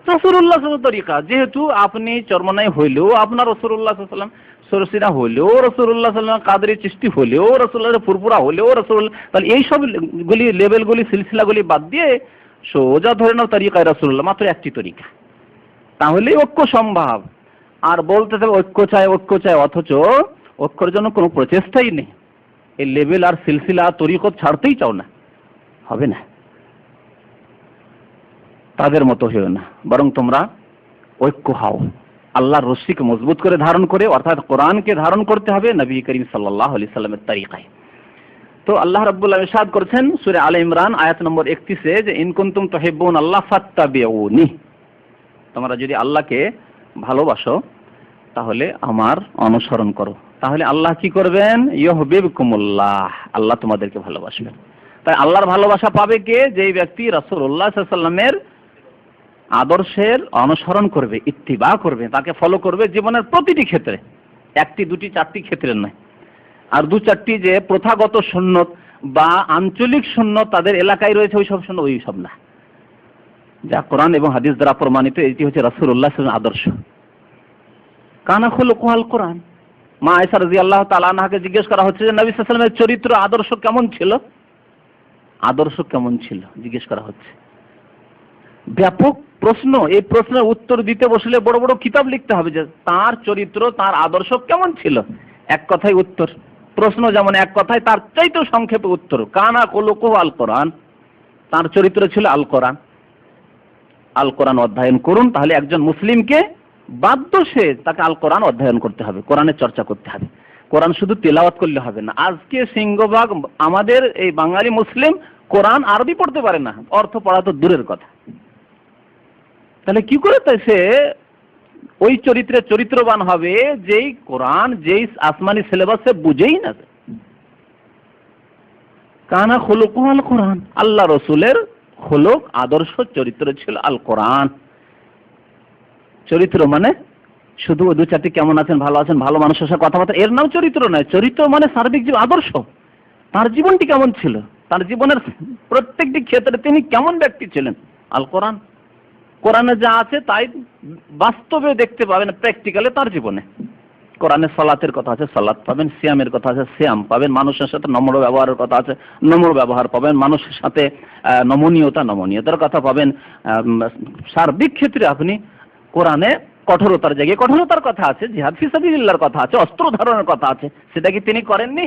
রাসূলুল্লাহ সাল্লাল্লাহু আলাইহি ওয়াসাল্লাম তরিকা। যেহেতু আপনি চরমনাই হইলেও আপনার রাসূলুল্লাহ সাল্লাল্লাহু আলাইহি ওয়াসাল্লাম, সরসিরা হলেও রাসূলুল্লাহ সাল্লাল্লাহু আলাইহি ওয়াসাল্লাম, কাদরি চিশতি হলেও রাসূলুল্লাহ, ফুরফুরা হলেও রাসূল, তাহলে এই সব গুলি লেভেলগুলি সিলসিলাগুলি বাদ দিয়ে সোজা ধরে নাও তরিকায় রাসূলুল্লাহ, মাত্র একটি তরিকা, তাহলেই ঐক্য সম্ভব। আর বলতে হবে ঐক্য চাই ঐক্য চাই, অথচ ঐক্যের জন্য কোনো প্রচেষ্টাই নেই, এই লেভেল আর সিলসিলা তরিকত ছাড়তেই চাও না, হবে না। তাদের মতো হইও না, বরং তোমরা ঐক্য হও, আল্লাহর রশিকে মজবুত করে ধারণ করে, অর্থাৎ কোরআনকে ধারণ করতে হবে নবী করিম সাল্লাল্লাহু আলাইহি সাল্লামের তরিকায়। তো আল্লাহ রাব্বুল আলামিন ইরশাদ করেছেন সূরা আলে ইমরান আয়াত নম্বর 31-এ যে ইন কুনতুম তুহিব্বুনাল্লাহ ফাত্তাবিউনি, তোমরা যদি আল্লাহকে ভালোবাসো তাহলে আমার অনুসরণ করো, তাহলে আল্লাহ কি করবেন? ইউহিব্বুকুমুল্লাহ, আল্লাহ তোমাদেরকে ভালোবাসবেন। তাই আল্লাহর ভালোবাসা পাবে কে? যেই ব্যক্তি রাসূলুল্লাহ সাল্লাল্লাহু আলাইহি ওয়াসাল্লামের আদর্শের অনুসরণ করবে, ইত্তিবা করবে, তাকে ফলো করবে জীবনের প্রতিটি ক্ষেত্রে, একটি দুটি চারটি ক্ষেত্রে নয়। আর দু চারটি যে প্রথাগত সুন্নত বা আঞ্চলিক সুন্নত তাদের এলাকায় রয়েছে ওই সব সুন্নত, ওই সব না, যা কোরআন এবং হাদিস দ্বারা প্রমাণিত, এটি হচ্ছে রাসূলুল্লাহ সাল্লাল্লাহু আলাইহি ওয়াসাল্লামের আদর্শ। কানা খুলুকুল কোরআন, মা আয়েশা রাদিয়াল্লাহু তাআলা আনহাকে জিজ্ঞেস করা হচ্ছে যে নবী সাল্লাল্লাহু আলাইহি ওয়াসাল্লামের চরিত্র আদর্শ কেমন ছিল, আদর্শ কেমন ছিল জিজ্ঞেস করা হচ্ছে। ব্যাপক প্রশ্ন, এই প্রশ্নের উত্তর দিতে বসলে বড় বড় কিতাব লিখতে হবে যে তার চরিত্র তার আদর্শ কেমন ছিল। এক কথায় উত্তর, প্রশ্ন যেমন এক কথায়, তার চাইতেও সংক্ষেপে উত্তর। কানা খুলুকুহু আল কোরআন, তার চরিত্র ছিল আল কোরআন। আল কোরআন অধ্যয়ন করুন, তাহলে একজন মুসলিমকে বাধ্য সে তাকে আল কোরআন অধ্যয়ন করতে হবে, কোরআনের চর্চা করতে হবে। কোরআন শুধু তেলাওয়াত করলে হবে না। আজকে সিংহভাগ আমাদের এই বাঙালি মুসলিম কোরআন আরবি পড়তে পারে না, অর্থ পড়া তো দূরের কথা। তাহলে কি করে তাই সে ওই চরিত্রে চরিত্রবান হবে যেই কোরআন, যেই আসমানি সিলেবাস সে বুঝেই না। কানা খুলুকু আল কোরআন, আল্লাহ রসুলের খুলুক আদর্শ চরিত্র ছিল আল কোরআন। চরিত্র মানে শুধু দু চারটি কেমন আছেন, ভালো আছেন, ভালো মানুষের সাথে কথাবার্তা, এর নাম চরিত্র নয়। চরিত্র মানে সার্বিক জীবন, আদর্শ। তার জীবনটি কেমন ছিল, তার জীবনের প্রত্যেকটি ক্ষেত্রে তিনি কেমন ব্যক্তি ছিলেন। আল কোরআন, কোরআনে যা আছে তাই বাস্তবে দেখতে পাবেন, প্র্যাকটিক্যালে তার জীবনে। কোরআনে সালাতের কথা আছে, সালাত পাবেন। সিয়ামের কথা আছে, সিয়াম পাবেন। মানুষের সাথে নম্র ব্যবহারের কথা আছে, নম্র ব্যবহার পাবেন। মানুষের সাথে নমনীয়তার কথা পাবেন। সার্বিক ক্ষেত্রে আপনি কোরআনে কঠোরতার জায়গায় কঠোরতার কথা আছে, জিহাদ ফি সাবিলিল্লাহর কথা আছে, অস্ত্র ধারণের কথা আছে। সেটা কি তিনি করেননি?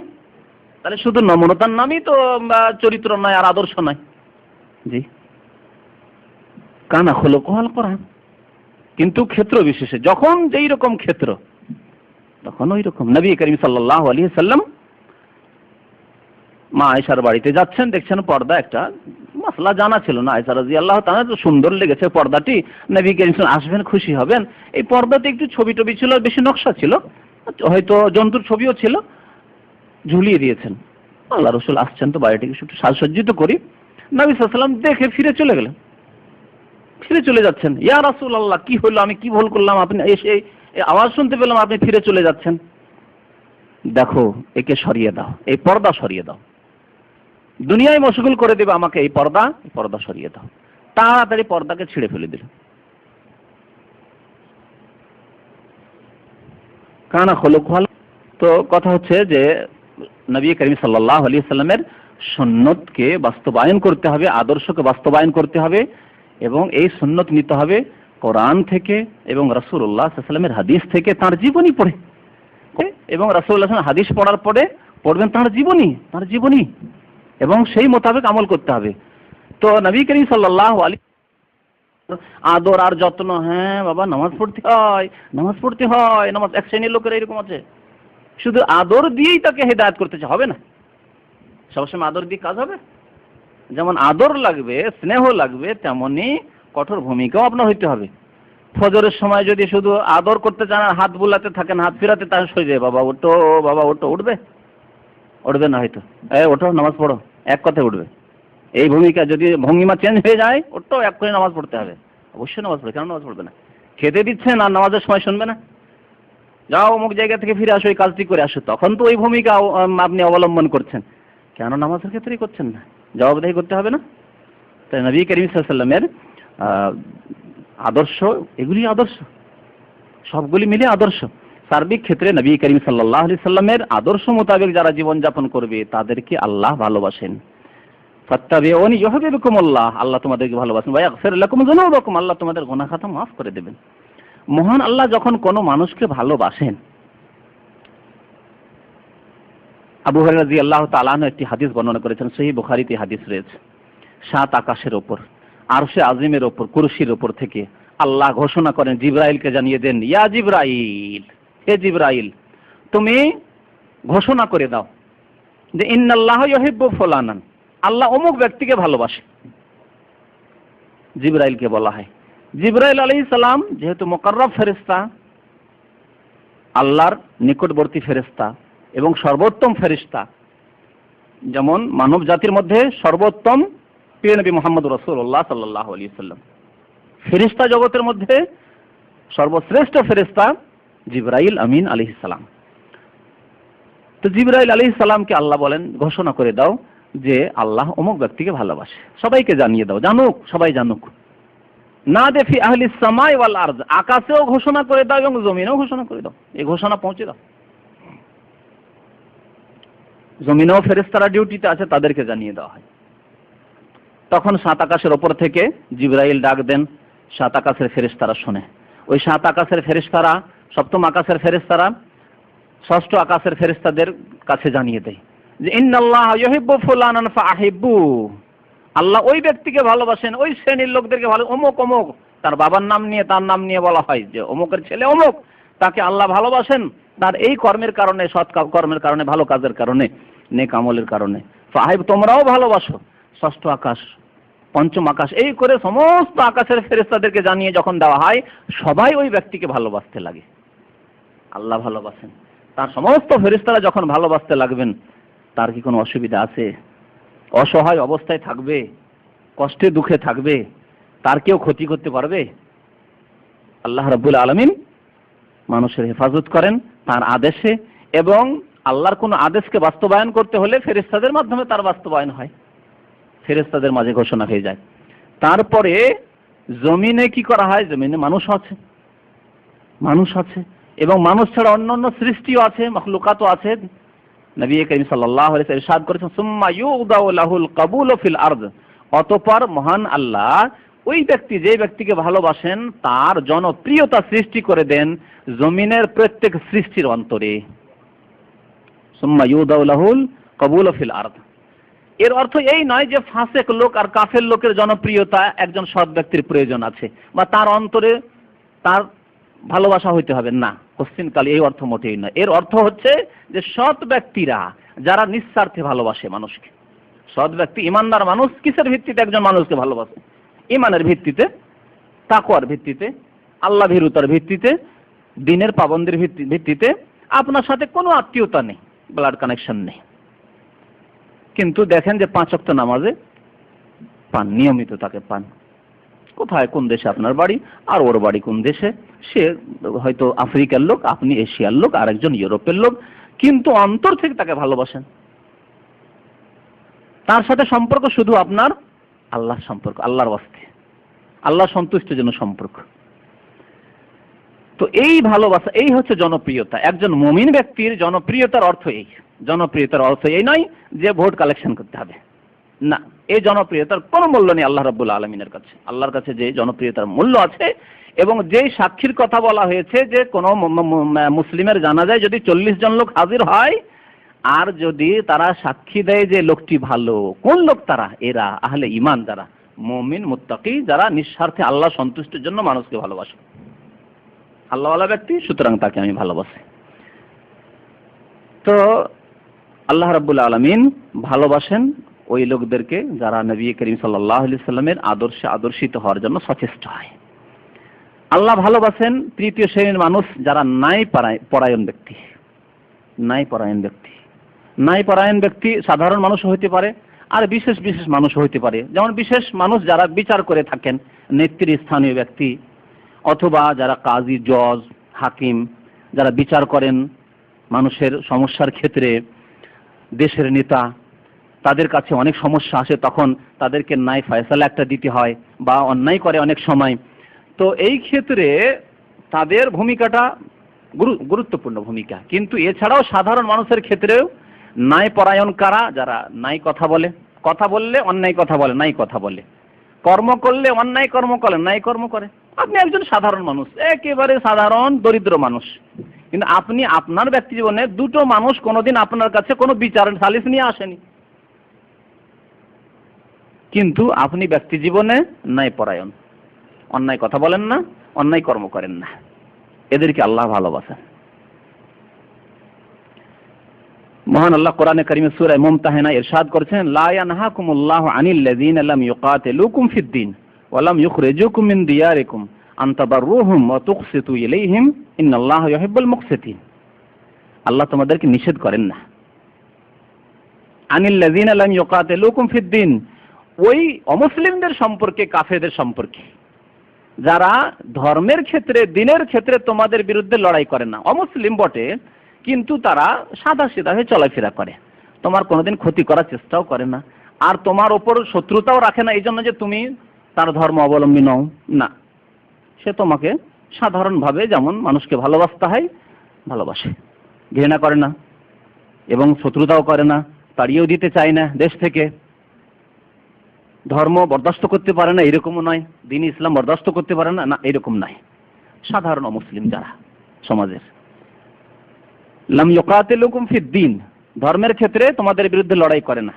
তাহলে শুধু নম্রতার নামই তো চরিত্র নয় আর আদর্শ নয়। জি, কানা খুলুকু আল কোরআন। কিন্তু ক্ষেত্র বিশেষে যখন যেই রকম ক্ষেত্র তখন ওই রকম। নবী করিম সাল্লাল্লাহু আলাইহি সাল্লাম মা আয়েশার বাড়িতে যাচ্ছেন, দেখছেন পর্দা, একটা মাসলা জানা ছিল না। আয়েশা রাদিয়াল্লাহু তাআলা তো সুন্দর লেগেছে পর্দাটি, নবী করিম আসবেন, খুশি হবেন। এই পর্দাতে একটু ছবি টবি ছিল, বেশি নকশা ছিল, হয়তো জন্তুর ছবিও ছিল, ঝুলিয়ে দিয়েছেন। আল্লাহ রাসূল আসছেন তো বাড়িটিকে একটু সাজসজ্জিত করি। নবী সাল্লাল্লাহু আলাইহি সাল্লাম দেখে ফিরে চলে গেলেন, ফিরে চলে যাচ্ছেন। ইয়া রাসূলুল্লাহ, কি হলো, আমি কি ভুল করলাম, আপনি এসে আওয়াজ শুনতে পেলাম আপনি ফিরে চলে যাচ্ছেন। দেখো, একে সরিয়ে দাও, এই পর্দা সরিয়ে দাও, দুনিয়ায় মশগুল করে দেবে আমাকে, এই পর্দা সরিয়ে দাও। তাড়াতাড়ি পর্দাকে ছিঁড়ে ফেলে দিল। কানা খুলুকু। তো কথা হচ্ছে যে নবী করিম সাল্লাল্লাহু আলাইহি সাল্লামের সুন্নতকে বাস্তবায়ন করতে হবে, আদর্শকে বাস্তবায়ন করতে হবে, এবং এই সুন্নত নিতে হবে কোরআন থেকে এবং রাসূলুল্লাহ সাল্লাল্লাহু আলাইহি ওয়াসাল্লামের হাদিস থেকে। তার জীবনী পড়ে এবং রাসূলুল্লাহ সাল্লাল্লাহু আলাইহি হাদিস পড়ার পরে পড়বেন তার জীবনী এবং সেই মোতাবেক আমল করতে হবে। তো নবী করিম সাল্লাল্লাহু আলাইহি আদর আর যত্ন, হ্যাঁ বাবা নামাজ পড়তে হয়, নামাজ। এক শ্রেণীর লোকের এরকম আছে, শুধু আদর দিয়েই তাকে হেদায়েত করতে হবে না। সবসময় আদর দিয়ে কাজ হবে? যেমন আদর লাগবে, স্নেহ লাগবে, তেমনি কঠোর ভূমিকাও আপনার হইতে হবে। ফজরের সময় যদি শুধু আদর করতে চান, হাত বুলাতে থাকেন, হাত ফিরাতে, তাহলে সরে যায়, বাবা ওঠো, উঠবে না হয়তো, ওঠো নামাজ পড়ো, এক কথায় উঠবে। এই ভূমিকা যদি ভঙ্গিমা চেঞ্জ হয়ে যায়, ওঠো এক করে নামাজ পড়তে হবে, অবশ্যই নামাজ পড়বে। কেন নামাজ পড়বে না? খেতে দিচ্ছেন আর নামাজের সময় শুনবে না? যাও অমুক জায়গা থেকে ফিরে আসো, এই কাজটি করে আসো, তখন তো ওই ভূমিকা আপনি অবলম্বন করছেন, কেন নামাজের ক্ষেত্রেই করছেন না? জবাবদিহি করতে হবে না? তাই নবী করিম সাল্লাল্লাহু আলাইহি ওয়াসাল্লামের আদর্শ, এগুলি আদর্শ, সবগুলি মিলে আদর্শ। সার্বিক ক্ষেত্রে নবী করিম সাল্লাল্লাহু আলাইহি সাল্লামের আদর্শ মোতাবেক যারা জীবনযাপন করবে তাদেরকে আল্লাহ ভালোবাসেন। ফাত্তাবিউনি ইউহিব্বুকুমুল্লাহ, আল্লাহ তোমাদেরকে ভালোবাসেন। ওয়া ইয়াগফির লাকুম যুনুবাকুম, আল্লাহ তোমাদের গুনাহ খাতা মাফ করে দেবেন। মহান আল্লাহ যখন কোনো মানুষকে ভালোবাসেন, আবু হুরায়রা রাদিয়াল্লাহু তাআলা আনহু একটি হাদিস বর্ণনা করেছেন, সহিহ বুখারীতে হাদিস রয়েছে। 7 আকাশের ওপর, আরশে আজিমের ওপর, কুরসির ওপর থেকে আল্লাহ ঘোষণা করেন, জিবরাইলকে জানিয়ে দেন, ইয়া জিবরাইল, হে জিবরাইল, তুমি ঘোষণা করে দাও যে ইন্নাল্লাহা ইউহিব্বু ফুলানান, আল্লাহ অমুক ব্যক্তিকে ভালোবাসে। জিবরাইলকে বলা হয়। জিবরাইল আলাইহিস সালাম যেহেতু মুকাররব ফেরেশতা, আল্লাহর নিকটবর্তী ফেরেশতা এবং সর্বোত্তম ফেরেশতা, যেমন মানব জাতির মধ্যে সর্বোত্তম প্রিয় নবী মুহাম্মদ রাসূলুল্লাহ সাল্লাল্লাহু আলাইহি ওয়াসাল্লাম, ফেরেশতা জগতের মধ্যে সর্বশ্রেষ্ঠ ফেরেশতা জিবরাইল আমিন আলাইহিস সালাম। তো জিবরাইল আলাইহিস সালামকে আল্লাহ বলেন, ঘোষণা করে দাও যে আল্লাহ অমুক ব্যক্তিকে ভালোবাসে, সবাইকে জানিয়ে দাও, জানুক, সবাই জানুক। না দেখি আহলিস সামাই ওয়াল আরদ, আকাশেও ঘোষণা করে দাও এবং জমিনেও ঘোষণা করে দাও, এই ঘোষণা পৌঁছে দাও। জমিনেও ফেরেশতারা ডিউটিতে আছে, তাদেরকে জানিয়ে দেওয়া হয়। তখন 7 আকাশের ওপর থেকে জিবরাইল ডাক দেন, 7 আকাশের ফেরেশতারা শুনে। ওই 7 আকাশের ফেরেশতারা, 7ম আকাশের ফেরেশতারা 6ষ্ঠ আকাশের ফেরেশতাদের কাছে জানিয়ে দেয় যে ইন্নাল্লাহা ইউহিব্বু ফুলানান ফাআহিব্বু, আল্লাহ ওই ব্যক্তিকে ভালোবাসেন, ওই শ্রেণীর লোকদেরকে ভালো, অমুক অমুক তার বাবার নাম নিয়ে, তার নাম নিয়ে বলা হয় যে অমুকের ছেলে অমুক, তাকে আল্লাহ ভালোবাসেন তার এই কর্মের কারণে, সৎ কর্মের কারণে, ভালো কাজের কারণে, নেক আমলের কারণে। ফাহিব তোমরাও ভালোবাসো। ষষ্ঠ আকাশ, পঞ্চম আকাশ, এই করে সমস্ত আকাশের ফেরেশতাদেরকে জানিয়ে যখন দেওয়া হয়, সবাই ওই ব্যক্তিকে ভালোবাসতে লাগে। আল্লাহ ভালোবাসেন, তার সমস্ত ফেরেশতারা যখন ভালোবাসতে লাগবেন, তার কি কোনো অসুবিধা আছে? অসহায় অবস্থায় থাকবে, কষ্টে দুঃখে থাকবে, তার কেউ ক্ষতি করতে পারবে? আল্লাহ রাব্বুল আলামিন মানুষের হেফাজত করেন তার আদেশে, এবং আল্লাহর কোনো আদেশকে বাস্তবায়ন করতে হলে ফেরেশতাদের মাধ্যমে তার বাস্তবায়ন হয়, ফেরেশতাদের মাঝে ঘোষণা হয়ে যায়। তারপরে জমিনে কি করা হয়? জমিনে মানুষ আছে, মানুষ আছে, এবং মানুষ ছাড়া অন্যান্য সৃষ্টিও আছে, মাখলুকাতও আছে। নবী করিম সাল্লাল্লাহু আলাইহি ওয়াসাল্লাম ইরশাদ করেছেন, সুম্মা ইউদাউ লাহুল কাবুলু ফিল আরদ, অতঃপর মহান আল্লাহ ওই ব্যক্তি, যে ব্যক্তিকে ভালোবাসেন, তার জনপ্রিয়তা সৃষ্টি করে দেন জমিনের প্রত্যেক সৃষ্টির অন্তরে। সুম্মা ইউদাউ লাহুল কাবুলু ফিল আরদ, এর অর্থ এই নয় যে ফাসেক লোক আর কাফের লোকের জনপ্রিয়তা একজন সৎ ব্যক্তির প্রয়োজন আছে, বা তার অন্তরে তার ভালোবাসা হইতে হবে, না, কোশ্চিনকালে এই অর্থ মোটেই নয়। এর অর্থ হচ্ছে যে সৎ ব্যক্তিরা যারা নিঃস্বার্থে ভালোবাসে মানুষকে, সৎ ব্যক্তি ইমানদার মানুষ কিসের ভিত্তিতে একজন মানুষকে ভালোবাসে? ইমানের ভিত্তিতে, তাকওয়ার ভিত্তিতে, আল্লাহ ভীরুতার ভিত্তিতে, দ্বীনের পাবন্দের ভিত্তিতে। আপনার সাথে কোনো আত্মীয়তা নেই, ব্লাড কানেকশন নেই, কিন্তু দেখেন যে 5 ওয়াক্ত নামাজে পান, নিয়মিত তাকে পান। কোথায়, কোন দেশে আপনার বাড়ি, আর ওর বাড়ি কোন দেশে, সে হয়তো আফ্রিকার লোক, আপনি এশিয়ার লোক, আর একজন ইউরোপের লোক, কিন্তু অন্তর থেকে তাকে ভালোবাসেন। তার সাথে সম্পর্ক শুধু আপনার আল্লাহর সম্পর্ক, আল্লাহর ওয়াস্তে, আল্লাহ সন্তুষ্টের জন্য সম্পর্ক। তো এই ভালোবাসা, এই হচ্ছে জনপ্রিয়তা। একজন মুমিন ব্যক্তির জনপ্রিয়তার অর্থ এই, জনপ্রিয়তার অর্থ এই নয় যে ভোট কালেকশন করতে হবে, না, এই জনপ্রিয়তার কোনো মূল্য নেই আল্লাহ রাব্বুল আলামিনের কাছে। আল্লাহর কাছে যে জনপ্রিয়তার মূল্য আছে, এবং যেই সাক্ষীর কথা বলা হয়েছে যে কোনো মুসলিমের জানাজায় যদি 40 জন লোক হাজির হয়, আর যদি তারা সাক্ষী দেয় যে লোকটি ভালো, কোন লোক তারা? এরা আহলে ঈমান, যারা মুমিন মুত্তাকি, যারা নিঃস্বার্থে আল্লাহ সন্তুষ্টির জন্য মানুষকে ভালোবাসে, আল্লাহওয়ালা ব্যক্তি, সুতরাং তাকে আমি ভালোবাসি। তো আল্লাহ রাব্বুল আলামিন ভালোবাসেন ওই লোকদেরকে যারা নবী করিম সাল্লাল্লাহু আলাইহি সাল্লামের আদর্শে আদর্শিত হওয়ার জন্য সচেষ্ট হয়। আল্লাহ ভালোবাসেন তৃতীয় শ্রেণীর মানুষ, যারা ন্যায়পরায়ণ ব্যক্তি। ন্যায়পরায়ণ ব্যক্তি, ন্যায়পরায়ণ ব্যক্তি সাধারণ মানুষ হইতে পারে, আর বিশেষ বিশেষ মানুষ হইতে পারে। যেমন বিশেষ মানুষ যারা বিচার করে থাকেন, নেতৃস্থানীয় ব্যক্তি, অথবা যারা কাজী, জজ, হাকিম, যারা বিচার করেন মানুষের সমস্যার ক্ষেত্রে, দেশের নেতা, তাদের কাছে অনেক সমস্যা আসে, তখন তাদেরকে ন্যায় ফয়সালা একটা দিতে হয়, বা অন্যায় করে অনেক সময়। তো এই ক্ষেত্রে তাদের ভূমিকাটা গুরুত্বপূর্ণ ভূমিকা। কিন্তু এছাড়াও সাধারণ মানুষের ক্ষেত্রেও ন্যায়পরায়ণ কারা? যারা ন্যায় কথা বলে, কথা বললে অন্যায় কথা বলে, ন্যায় কথা বলে, কর্ম করলে অন্যায় কর্ম করে, ন্যায় কর্ম করে। আপনি একজন সাধারণ মানুষ, একেবারে সাধারণ দরিদ্র মানুষ, কিন্তু আপনি আপনার ব্যক্তি জীবনে দুটো মানুষ কোনোদিন আপনার কাছে কোনো বিচার সালিশ নিয়ে আসেনি, কিন্তু আপনি ব্যক্তি জীবনে ন্যায়পরায়ণ, অন্যায় কথা বলেন না, অন্যায় কর্ম করেন না, এদেরকে আল্লাহ ভালোবাসেন। মহান আল্লাহ কোরআনে কারিমে সূরা মুমতাহিনা ইরশাদ করেছেন, লা ইয়ানহাকুমুল্লাহু আনিল লাযিনা লাম ইউকাতিলুকুম ফিদ-দীন ওয়া লাম ইখরিজুকুম মিন দিয়ারিকুম আন তাবাররুহুম ওয়া তুকসিতু ইলাইহিম ইন্নাল্লাহা ইউহিব্বুল মুকসিতিন। আল্লাহ তোমাদেরকে নিষেধ করেন না, আনিল লাযিনা লাম ইউকাতিলুকুম ফিদ-দীন, ওই অমুসলিমদের সম্পর্কে, কাফেরদের সম্পর্কে, যারা ধর্মের ক্ষেত্রে, দ্বীনের ক্ষেত্রে তোমাদের বিরুদ্ধে লড়াই করে না। অমুসলিম বটে, কিন্তু তারা সাদা সিধা হয়ে চলাফেরা করে, তোমার কোনোদিন ক্ষতি করার চেষ্টাও করে না, আর তোমার ওপর শত্রুতাও রাখে না এই জন্য যে তুমি তার ধর্ম অবলম্বী নও, না, সে তোমাকে সাধারণভাবে যেমন মানুষকে ভালোবাসতে হয় ভালোবাসে, ঘৃণা করে না, এবং শত্রুতাও করে না, তাড়িয়েও দিতে চায় না দেশ থেকে। ধর্ম বরদাস্ত করতে পারে না এরকমও নয়, দ্বীন ইসলাম বরদাস্ত করতে পারে না, না, এরকম নয়। সাধারণ মুসলিম যারা সমাজের, লাম ইউকাতিলুকুম ফিদ-দীন, ধর্মের ক্ষেত্রে তোমাদের বিরুদ্ধে লড়াই করে না,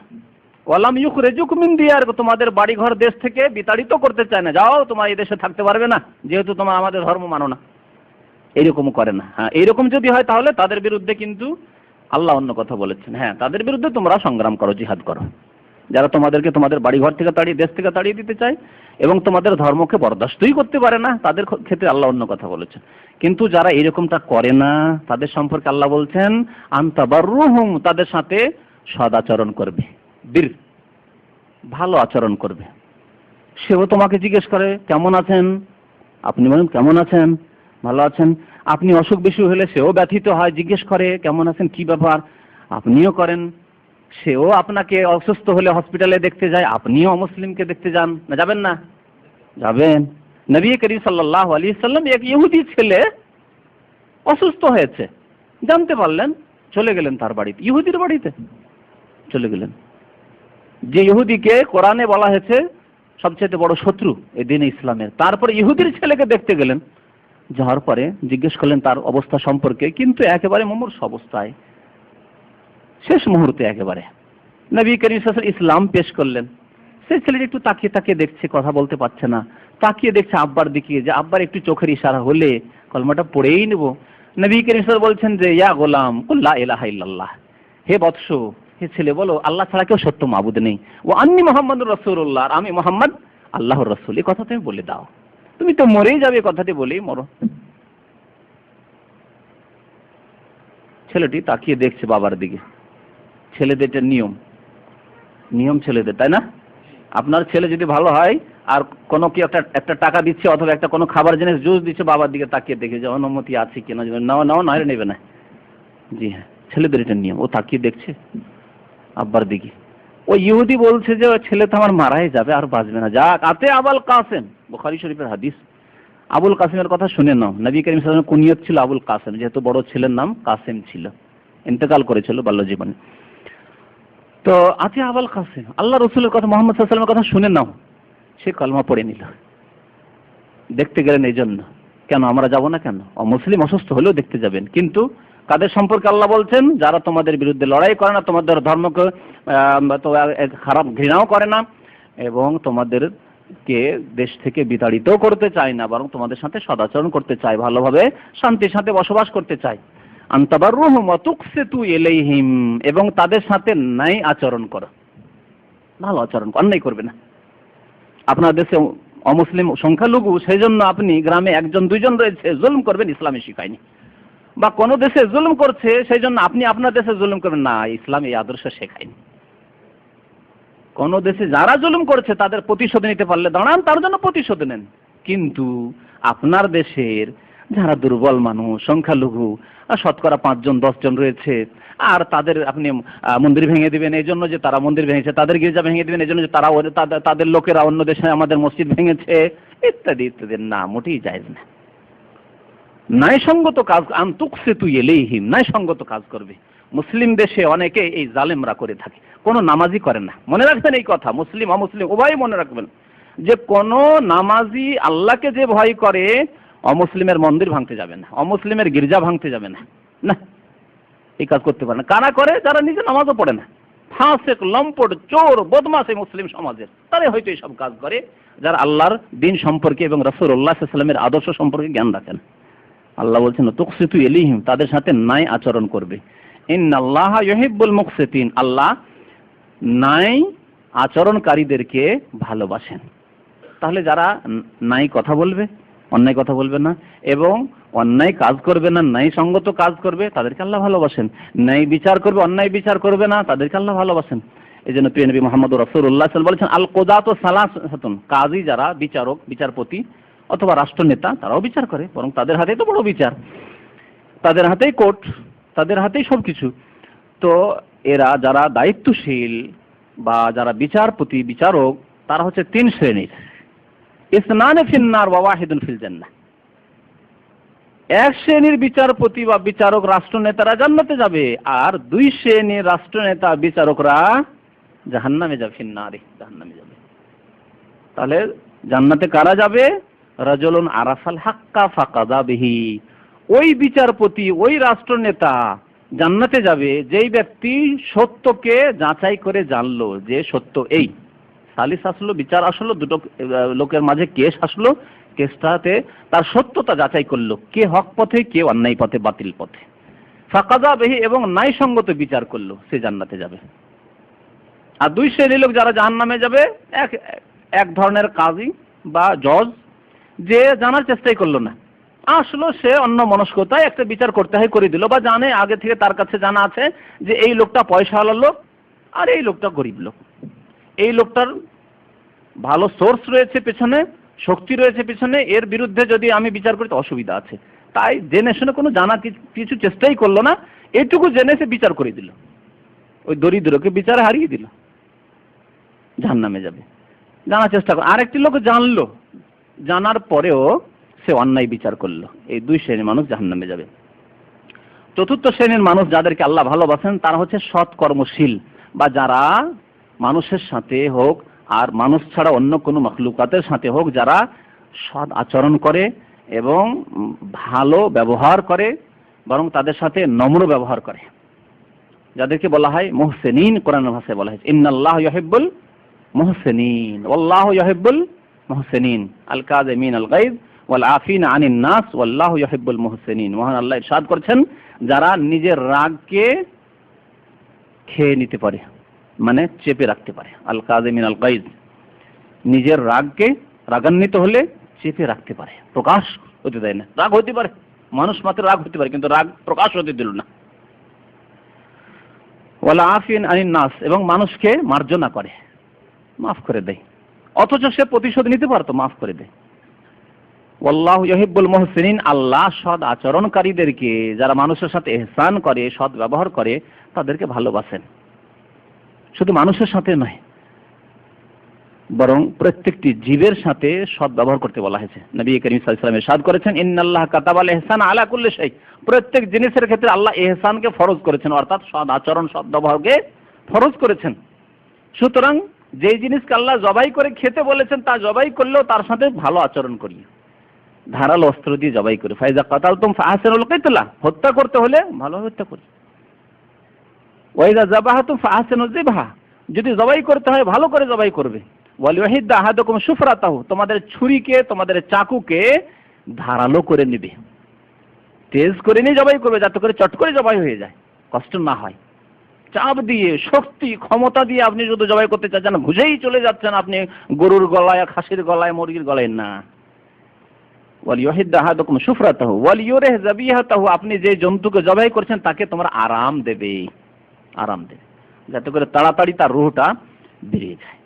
ওয়ালাম ইউখরিজুকুম মিন দিয়ারিকুম, তোমাদের বাড়ি ঘর দেশ থেকে বিতাড়িত করতে চায় না, যাও তোমার এই দেশে থাকতে পারবে না, যেহেতু তোমরা আমাদের ধর্ম মানো না। এইরকম করে না। হ্যাঁ, এইরকম যদি হয় তাহলে তাদের বিরুদ্ধে কিন্তু আল্লাহ অন্য কথা বলেছেন। হ্যাঁ, তাদের বিরুদ্ধে তোমরা সংগ্রাম করো, জিহাদ করো, যারা তোমাদেরকে তোমাদের বাড়িঘর থেকে তাড়িয়ে, দেশ থেকে তাড়িয়ে দিতে চায় এবং তোমাদের ধর্মকে বরদাস্তই করতে পারে না, তাদের ক্ষেত্রে আল্লাহ অন্য কথা বলেছেন। কিন্তু যারা এরকমটা করে না তাদের সম্পর্কে আল্লাহ বলছেন আনতাবাররুহুম, তাদের সাথে সদাচরণ করবে, বীর ভালো আচরণ করবে। সেও তোমাকে জিজ্ঞেস করে কেমন আছেন, আপনি বলেন কেমন আছেন, ভালো আছেন। আপনি অসুখ বিসুখ হলে সেও ব্যথিত হয়, জিজ্ঞেস করে কেমন আছেন, কি ব্যাপার, আপনিও করেন। সেও আপনাকে অসুস্থ হলে হসপিটালে দেখতে যায়, আপনিও অমুসলিমকে দেখতে যান না, যাবেন না? যাবেন। নবী করিম সাল্লাল্লাহু আলাইহি সাল্লাম, এক ইহুদি ছেলে অসুস্থ হয়েছে, জানতে পারলেন, চলে গেলেন তার বাড়িতে, ইহুদির বাড়িতে চলে গেলেন, যে ইহুদিকে কোরআনে বলা হয়েছে সবচেয়ে বড় শত্রু এই দিন ইসলামের। তারপরে ইহুদির ছেলেকে দেখতে গেলেন, যাওয়ার পরে জিজ্ঞেস করলেন তার অবস্থা সম্পর্কে, কিন্তু একেবারে মুমূর্ষ অবস্থায়, শেষ মুহূর্তে একেবারে নবী করিম সাল্লাল্লাহু আলাইহি ওয়াসাল্লাম ইসলাম পেশ করলেন। সেই ছেলেটি একটু তাকিয়ে তাকিয়ে দেখছে, কথা বলতে পারছে না, তাকিয়ে দেখছে আব্বার দিকে, যে আব্বার একটু চোখের ইশারা হলে কলমাটা পড়েই নেব। নবী করিম সাল্লাল্লাহু আলাইহি ওয়াসাল্লাম বলছেন যে ইয়া গোলাম কুল লা ইলাহা ইল্লাল্লাহ, হে বৎস, হে ছেলে বলো আল্লাহ ছাড়া কেউ সত্য মাবুদ নেই, ও আন্নী মুহাম্মাদুর রাসূলুল্লাহ, আর আমি মুহাম্মদ আল্লাহর রাসূল, এই কথা তুমি বলে দাও, তুমি তো মরেই যাবে, কথাটি বলেই মরো। ছেলেটি তাকিয়ে দেখছে বাবার দিকে। ছেলেদের এটা নিয়ম ছেলেদের, তাই না? আপনার ছেলে যদি ভালো হয় আর কোনো কি একটা টাকা দিচ্ছে অথবা একটা কোনো খাবার জিনিস জুস দিচ্ছে, বাবার দিকে তাকিয়ে দেখে যে অনুমতি আছে কিনা, নাও নাও না নেবে না। জি হ্যাঁ, ছেলেদের এটা নিয়ম। ও তাকিয়ে দেখছে আব্বার দিকে। ওই ইহুদি বলছে যে ছেলে তো আমার মারাই যাবে, আর বাঁচবে না, যাক আতে আবুল কাসেম, বুখারী শরীফের হাদিস। আবুল কাসেমের কথা শুনে নাও, নবী করিম সাল্লাল্লাহু আলাইহি ওয়াসাল্লাম কুনিয়ত ছিল আবুল কাসেম, যেহেতু বড় ছেলের নাম কাসেম ছিল, ইন্তেকাল করেছিল বাল্য জীবনে। তো আতে আবুল কাসেম, আল্লাহ রসুলের কথা, মুহাম্মদ সাল্লাল্লাহু আলাইহি ওয়াসাল্লামের কথা শুনে নাও। সে কলমা পড়ে নিল। দেখতে গেলেন এই জন্য, কেন আমরা যাব না কেন? মুসলিম অসুস্থ হলেও দেখতে যাবেন। কিন্তু কাদের সম্পর্কে আল্লাহ বলছেন? যারা তোমাদের বিরুদ্ধে লড়াই করে না, তোমাদের ধর্মকে খারাপ ঘৃণাও করে না, এবং তোমাদেরকে দেশ থেকে বিতাড়িতও করতে চায় না, বরং তোমাদের সাথে সদাচরণ করতে চায়, ভালোভাবে শান্তির সাথে বসবাস করতে চায়। আনতাবাররুহুম ওয়া তুকসিতু ইলাইহিম, এবং তাদের সাথে ন্যায় আচরণ করো, ভালো আচরণ, অন্যায় করবে না। আপনার দেশে অমুসলিম সংখ্যালঘু, সেই জন্য আপনি গ্রামে একজন দুইজন রয়েছে, জুলুম করবেন, ইসলামে শিখায়নি। বা কোনো দেশে জুলুম করছে, সেই জন্য আপনি আপনার দেশে জুলুম করবেন না, ইসলাম এই আদর্শ শেখায়নি। কোন দেশে যারা জুলুম করছে তাদের প্রতিশোধ নিতে পারলে দাঁড়ান, তার জন্য প্রতিশোধ নেন। কিন্তু আপনার দেশের যারা দুর্বল মানুষ, সংখ্যালঘু, শতকরা 5 জন 10 জন রয়েছে, আর তাদের আপনি মন্দির ভেঙে দিবেন এই জন্য যে তারা মন্দির ভেঙেছে, তাদের গির্জা ভেঙে দিবেন এই জন্য যে তারা তাদের লোকেরা অন্য দেশে আমাদের মসজিদ ভেঙেছে, ইত্যাদি ইত্যাদি, না, মোটেই জায়েজ না। ন্যায়সঙ্গত কাজ, আনতুকসিতু ইলাইহিম, ন্যায়সঙ্গত কাজ করবে। মুসলিম দেশে অনেকে এই জালেমরা করে থাকে, কোনো নামাজি করে না। মনে রাখবেন এই কথা, মুসলিম অমুসলিম উভয়ই মনে রাখবেন যে কোন নামাজি আল্লাহকে যে ভয় করে, অমুসলিমের মন্দির ভাঙতে যাবে না, অমুসলিমের গির্জা ভাঙতে যাবে না, না, এই কাজ করতে পারে না। কারা করে? যারা নিজে নামাজও পড়ে না, ফাসিক, লম্পট, চোর, বদমাশ এই মুসলিম সমাজের, তারা হয়তো এইসব কাজ করে, যারা আল্লাহর দিন সম্পর্কে এবং রাসূলুল্লাহ সাল্লাল্লাহু আলাইহি ওয়াসাল্লামের আদর্শ সম্পর্কে জ্ঞান রাখেন। আল্লাহ বলছেন তুকসিতু ইলাইহিম, তাদের সাথে ন্যায় আচরণ করবে। ইন্নাল্লাহা ইউহিব্বুল মুকসিতিন, আল্লাহ ন্যায় আচরণকারীদেরকে ভালোবাসেন। তাহলে যারা ন্যায় কথা বলবে, অন্যায় কথা বলবে না, এবং অন্যায় কাজ করবে না, ন্যায় সঙ্গত কাজ করবে, তাদেরকে আল্লাহ ভালোবাসেন। ন্যায় বিচার করবে, অন্যায় বিচার করবে না, তাদেরকে আল্লাহ ভালোবাসেন। এই জন্য প্রিয় নবী মুহাম্মদুর রাসূলুল্লাহ সাল্লাল্লাহু আলাইহি ওয়াসাল্লাম বলেছেন আল কুদাতু সালাসাতুন, কাজী যারা বিচারক, বিচারপতি অথবা রাষ্ট্রনেতা, তারাও বিচার করে, বরং তাদের হাতেই তো বড় বিচার, তাদের হাতেই কোর্ট, তাদের হাতেই সবকিছু। তো এরা যারা দায়িত্বশীল বা যারা বিচারপতি, বিচারক, তারা হচ্ছে 3 শ্রেণীর। ইসনানে ফিন্নার ওয়া ওয়াহিদুন ফিল জান্নাহ, 1 শ্রেণীর বিচারপতি বা বিচারক, রাষ্ট্রনেতারা জান্নাতে যাবে, আর 2 শ্রেণীর রাষ্ট্রনেতা, বিচারকরা জাহান্নামে যাবে, ফিন্নারে, জাহান্নামে যাবে। তাহলে জান্নাতে কারা যাবে? রাজুলুন আরাফাল হাক্কা ফাকাদা বিহি, ওই বিচারপতি, ওই রাষ্ট্রনেতা জান্নাতে যাবে যেই ব্যক্তি সত্যকে যাচাই করে জানলো যে সত্য এই, সালিস আসলো, বিচার আসলো, দুটো লোকের মাঝে কেস আসলো, কেসটাতে তার সত্যতা যাচাই করলো, কে হক পথে কে অন্যায় পথে বাতিল পথে, ফাকাদা বিহি এবং ন্যায়সঙ্গত বিচার করলো, সে জান্নাতে যাবে। আর দুই শ্রেণীর লোক যারা জাহান্নামে যাবে, এক এক ধরনের কাজী বা জজ, যে জানার চেষ্টাই করলো না, আসলো সে অন্য মনস্কতায় একটা বিচার করতে হয় করে দিল, বা জানে আগে থেকে তার কাছে জানা আছে যে এই লোকটা পয়সাওয়ালা লোক আর এই লোকটা গরিব লোক, এই লোকটার ভালো সোর্স রয়েছে পেছনে, শক্তি রয়েছে পেছনে, এর বিরুদ্ধে যদি আমি বিচার করি তো অসুবিধা আছে, তাই জেনে শুনে কোনো জানা কিছু চেষ্টাই করলো না, এটুকু জেনে সে বিচার করে দিল, ওই দরিদ্রকে বিচারে হারিয়ে দিল, জাহান্নামে যাবে। জানার চেষ্টা করে, আরেকটি লোক জানলো, জানার পরেও সে অন্যায় বিচার করলো, এই দুই শ্রেণীর মানুষ জাহান্নামে যাবে। চতুর্থ শ্রেণীর মানুষ যাদেরকে আল্লাহ ভালোবাসেন তারা হচ্ছে সৎ কর্মশীল, বা যারা মানুষের সাথে হোক আর মানুষ ছাড়া অন্য কোনো মাখলুকাতের সাথে হোক যারা সৎ আচরণ করে এবং ভালো ব্যবহার করে, বরং তাদের সাথে নম্র ব্যবহার করে, যাদেরকে বলা হয় মুহসিনিন। কোরআনের ভাষায় বলা হয়েছে ইন্নাল্লাহ ইউহিব্বুল মুহসিনিন ওয়াল্লাহু ইউহিব্বুল মুহসিনিন আল কাযিমিন আল গায়জ ওয়াল আফিনা আনিন নাস ওয়াল্লাহু ইউহিব্বুল মুহসিনিন। মহান আল্লাহ ইরশাদ করেছেন, যারা নিজের রাগকে খেয়ে নিতে পারে, মানে চেপে রাখতে পারে, আল কাযিমিন আল গায়জ, নিজের রাগকে রাগান্বিত হলে চেপে রাখতে পারে, প্রকাশ হতে দেয় না। রাগ হতে পারে, মানুষ মাত্র রাগ হতে পারে, কিন্তু রাগ প্রকাশ হতে দিল না। ওয়াল আফিন আনিন নাস, এবং মানুষকে মার্জনা করে, মাফ করে দেয়, অথচ সে প্রতিশোধ নিতে পারতো, মাফ করে দেয়। ওয়াল্লাহু ইউহিব্বুল মুহসিনিন, আল্লাহ সৎ আচরণকারীদেরকে, যারা মানুষের সাথে ইহসান করে, সৎ ব্যবহার করে, তাদেরকে ভালোবাসেন। শুধু মানুষের সাথে নয়, বরং প্রত্যেকটি জীবের সাথে সৎ ব্যবহার করতে বলা হয়েছে। নবী করিম সাল্লাল্লাহু আলাইহি ওয়াসাল্লাম ইরশাদ করেছেন, ইন্নাল্লাহ কাতাবাল ইহসান আলা কুল্লি শাই, প্রত্যেক জিনিসের ক্ষেত্রে আল্লাহ ইহসানকে ফরজ করেছেন, অর্থাৎ সৎ আচরণ সৎ ব্যবহারকে ফরজ করেছেন। সুতরাং যেই জিনিসকে আল্লাহ জবাই করে খেতে বলেছেন তা জবাই করলেও তার সাথে ভালো আচরণ করি, ধারালো অস্ত্র দিয়ে জবাই করে। ফাইজা কাতালতুম ফাহসিনুল কিতলা, হত্যা করতে হলে ভালোভাবে হত্যা করি। ওয়াইজা যাবাহাতুম ফাহসিনুজ যিবহা, যদি জবাই করতে হয় ভালো করে জবাই করবে। ওয়ালিয়াহিদ্দা আহাদুকুম সুফরাতাহু, তোমাদের ছুরিকে, তোমাদের চাকুকে ধারালো করে নেবে, তেজ করে নিয়ে জবাই করবে, যাতে করে চট করে জবাই হয়ে যায়, কষ্ট না হয়। চাপ দিয়ে, শক্তি ক্ষমতা দিয়ে আপনি যদি জবাই করতে চাচ্ছেন, ঘুষেই চলে যাচ্ছেন আপনি গরুর গলায়, খাসির গলায়, মুরগির গলায়, না। ওয়ালিয়াহিদ্দা আহাদুকুম সুফরাতাহু ওয়ালিয়ুরিহ যাবিহাতাহু, আপনি যে জন্তুকে জবাই করছেন তাকে তোমার আরাম দেবে, আরাম দেবে, যাতে করে তাড়াতাড়ি তার রূহটা বেরিয়ে যায়।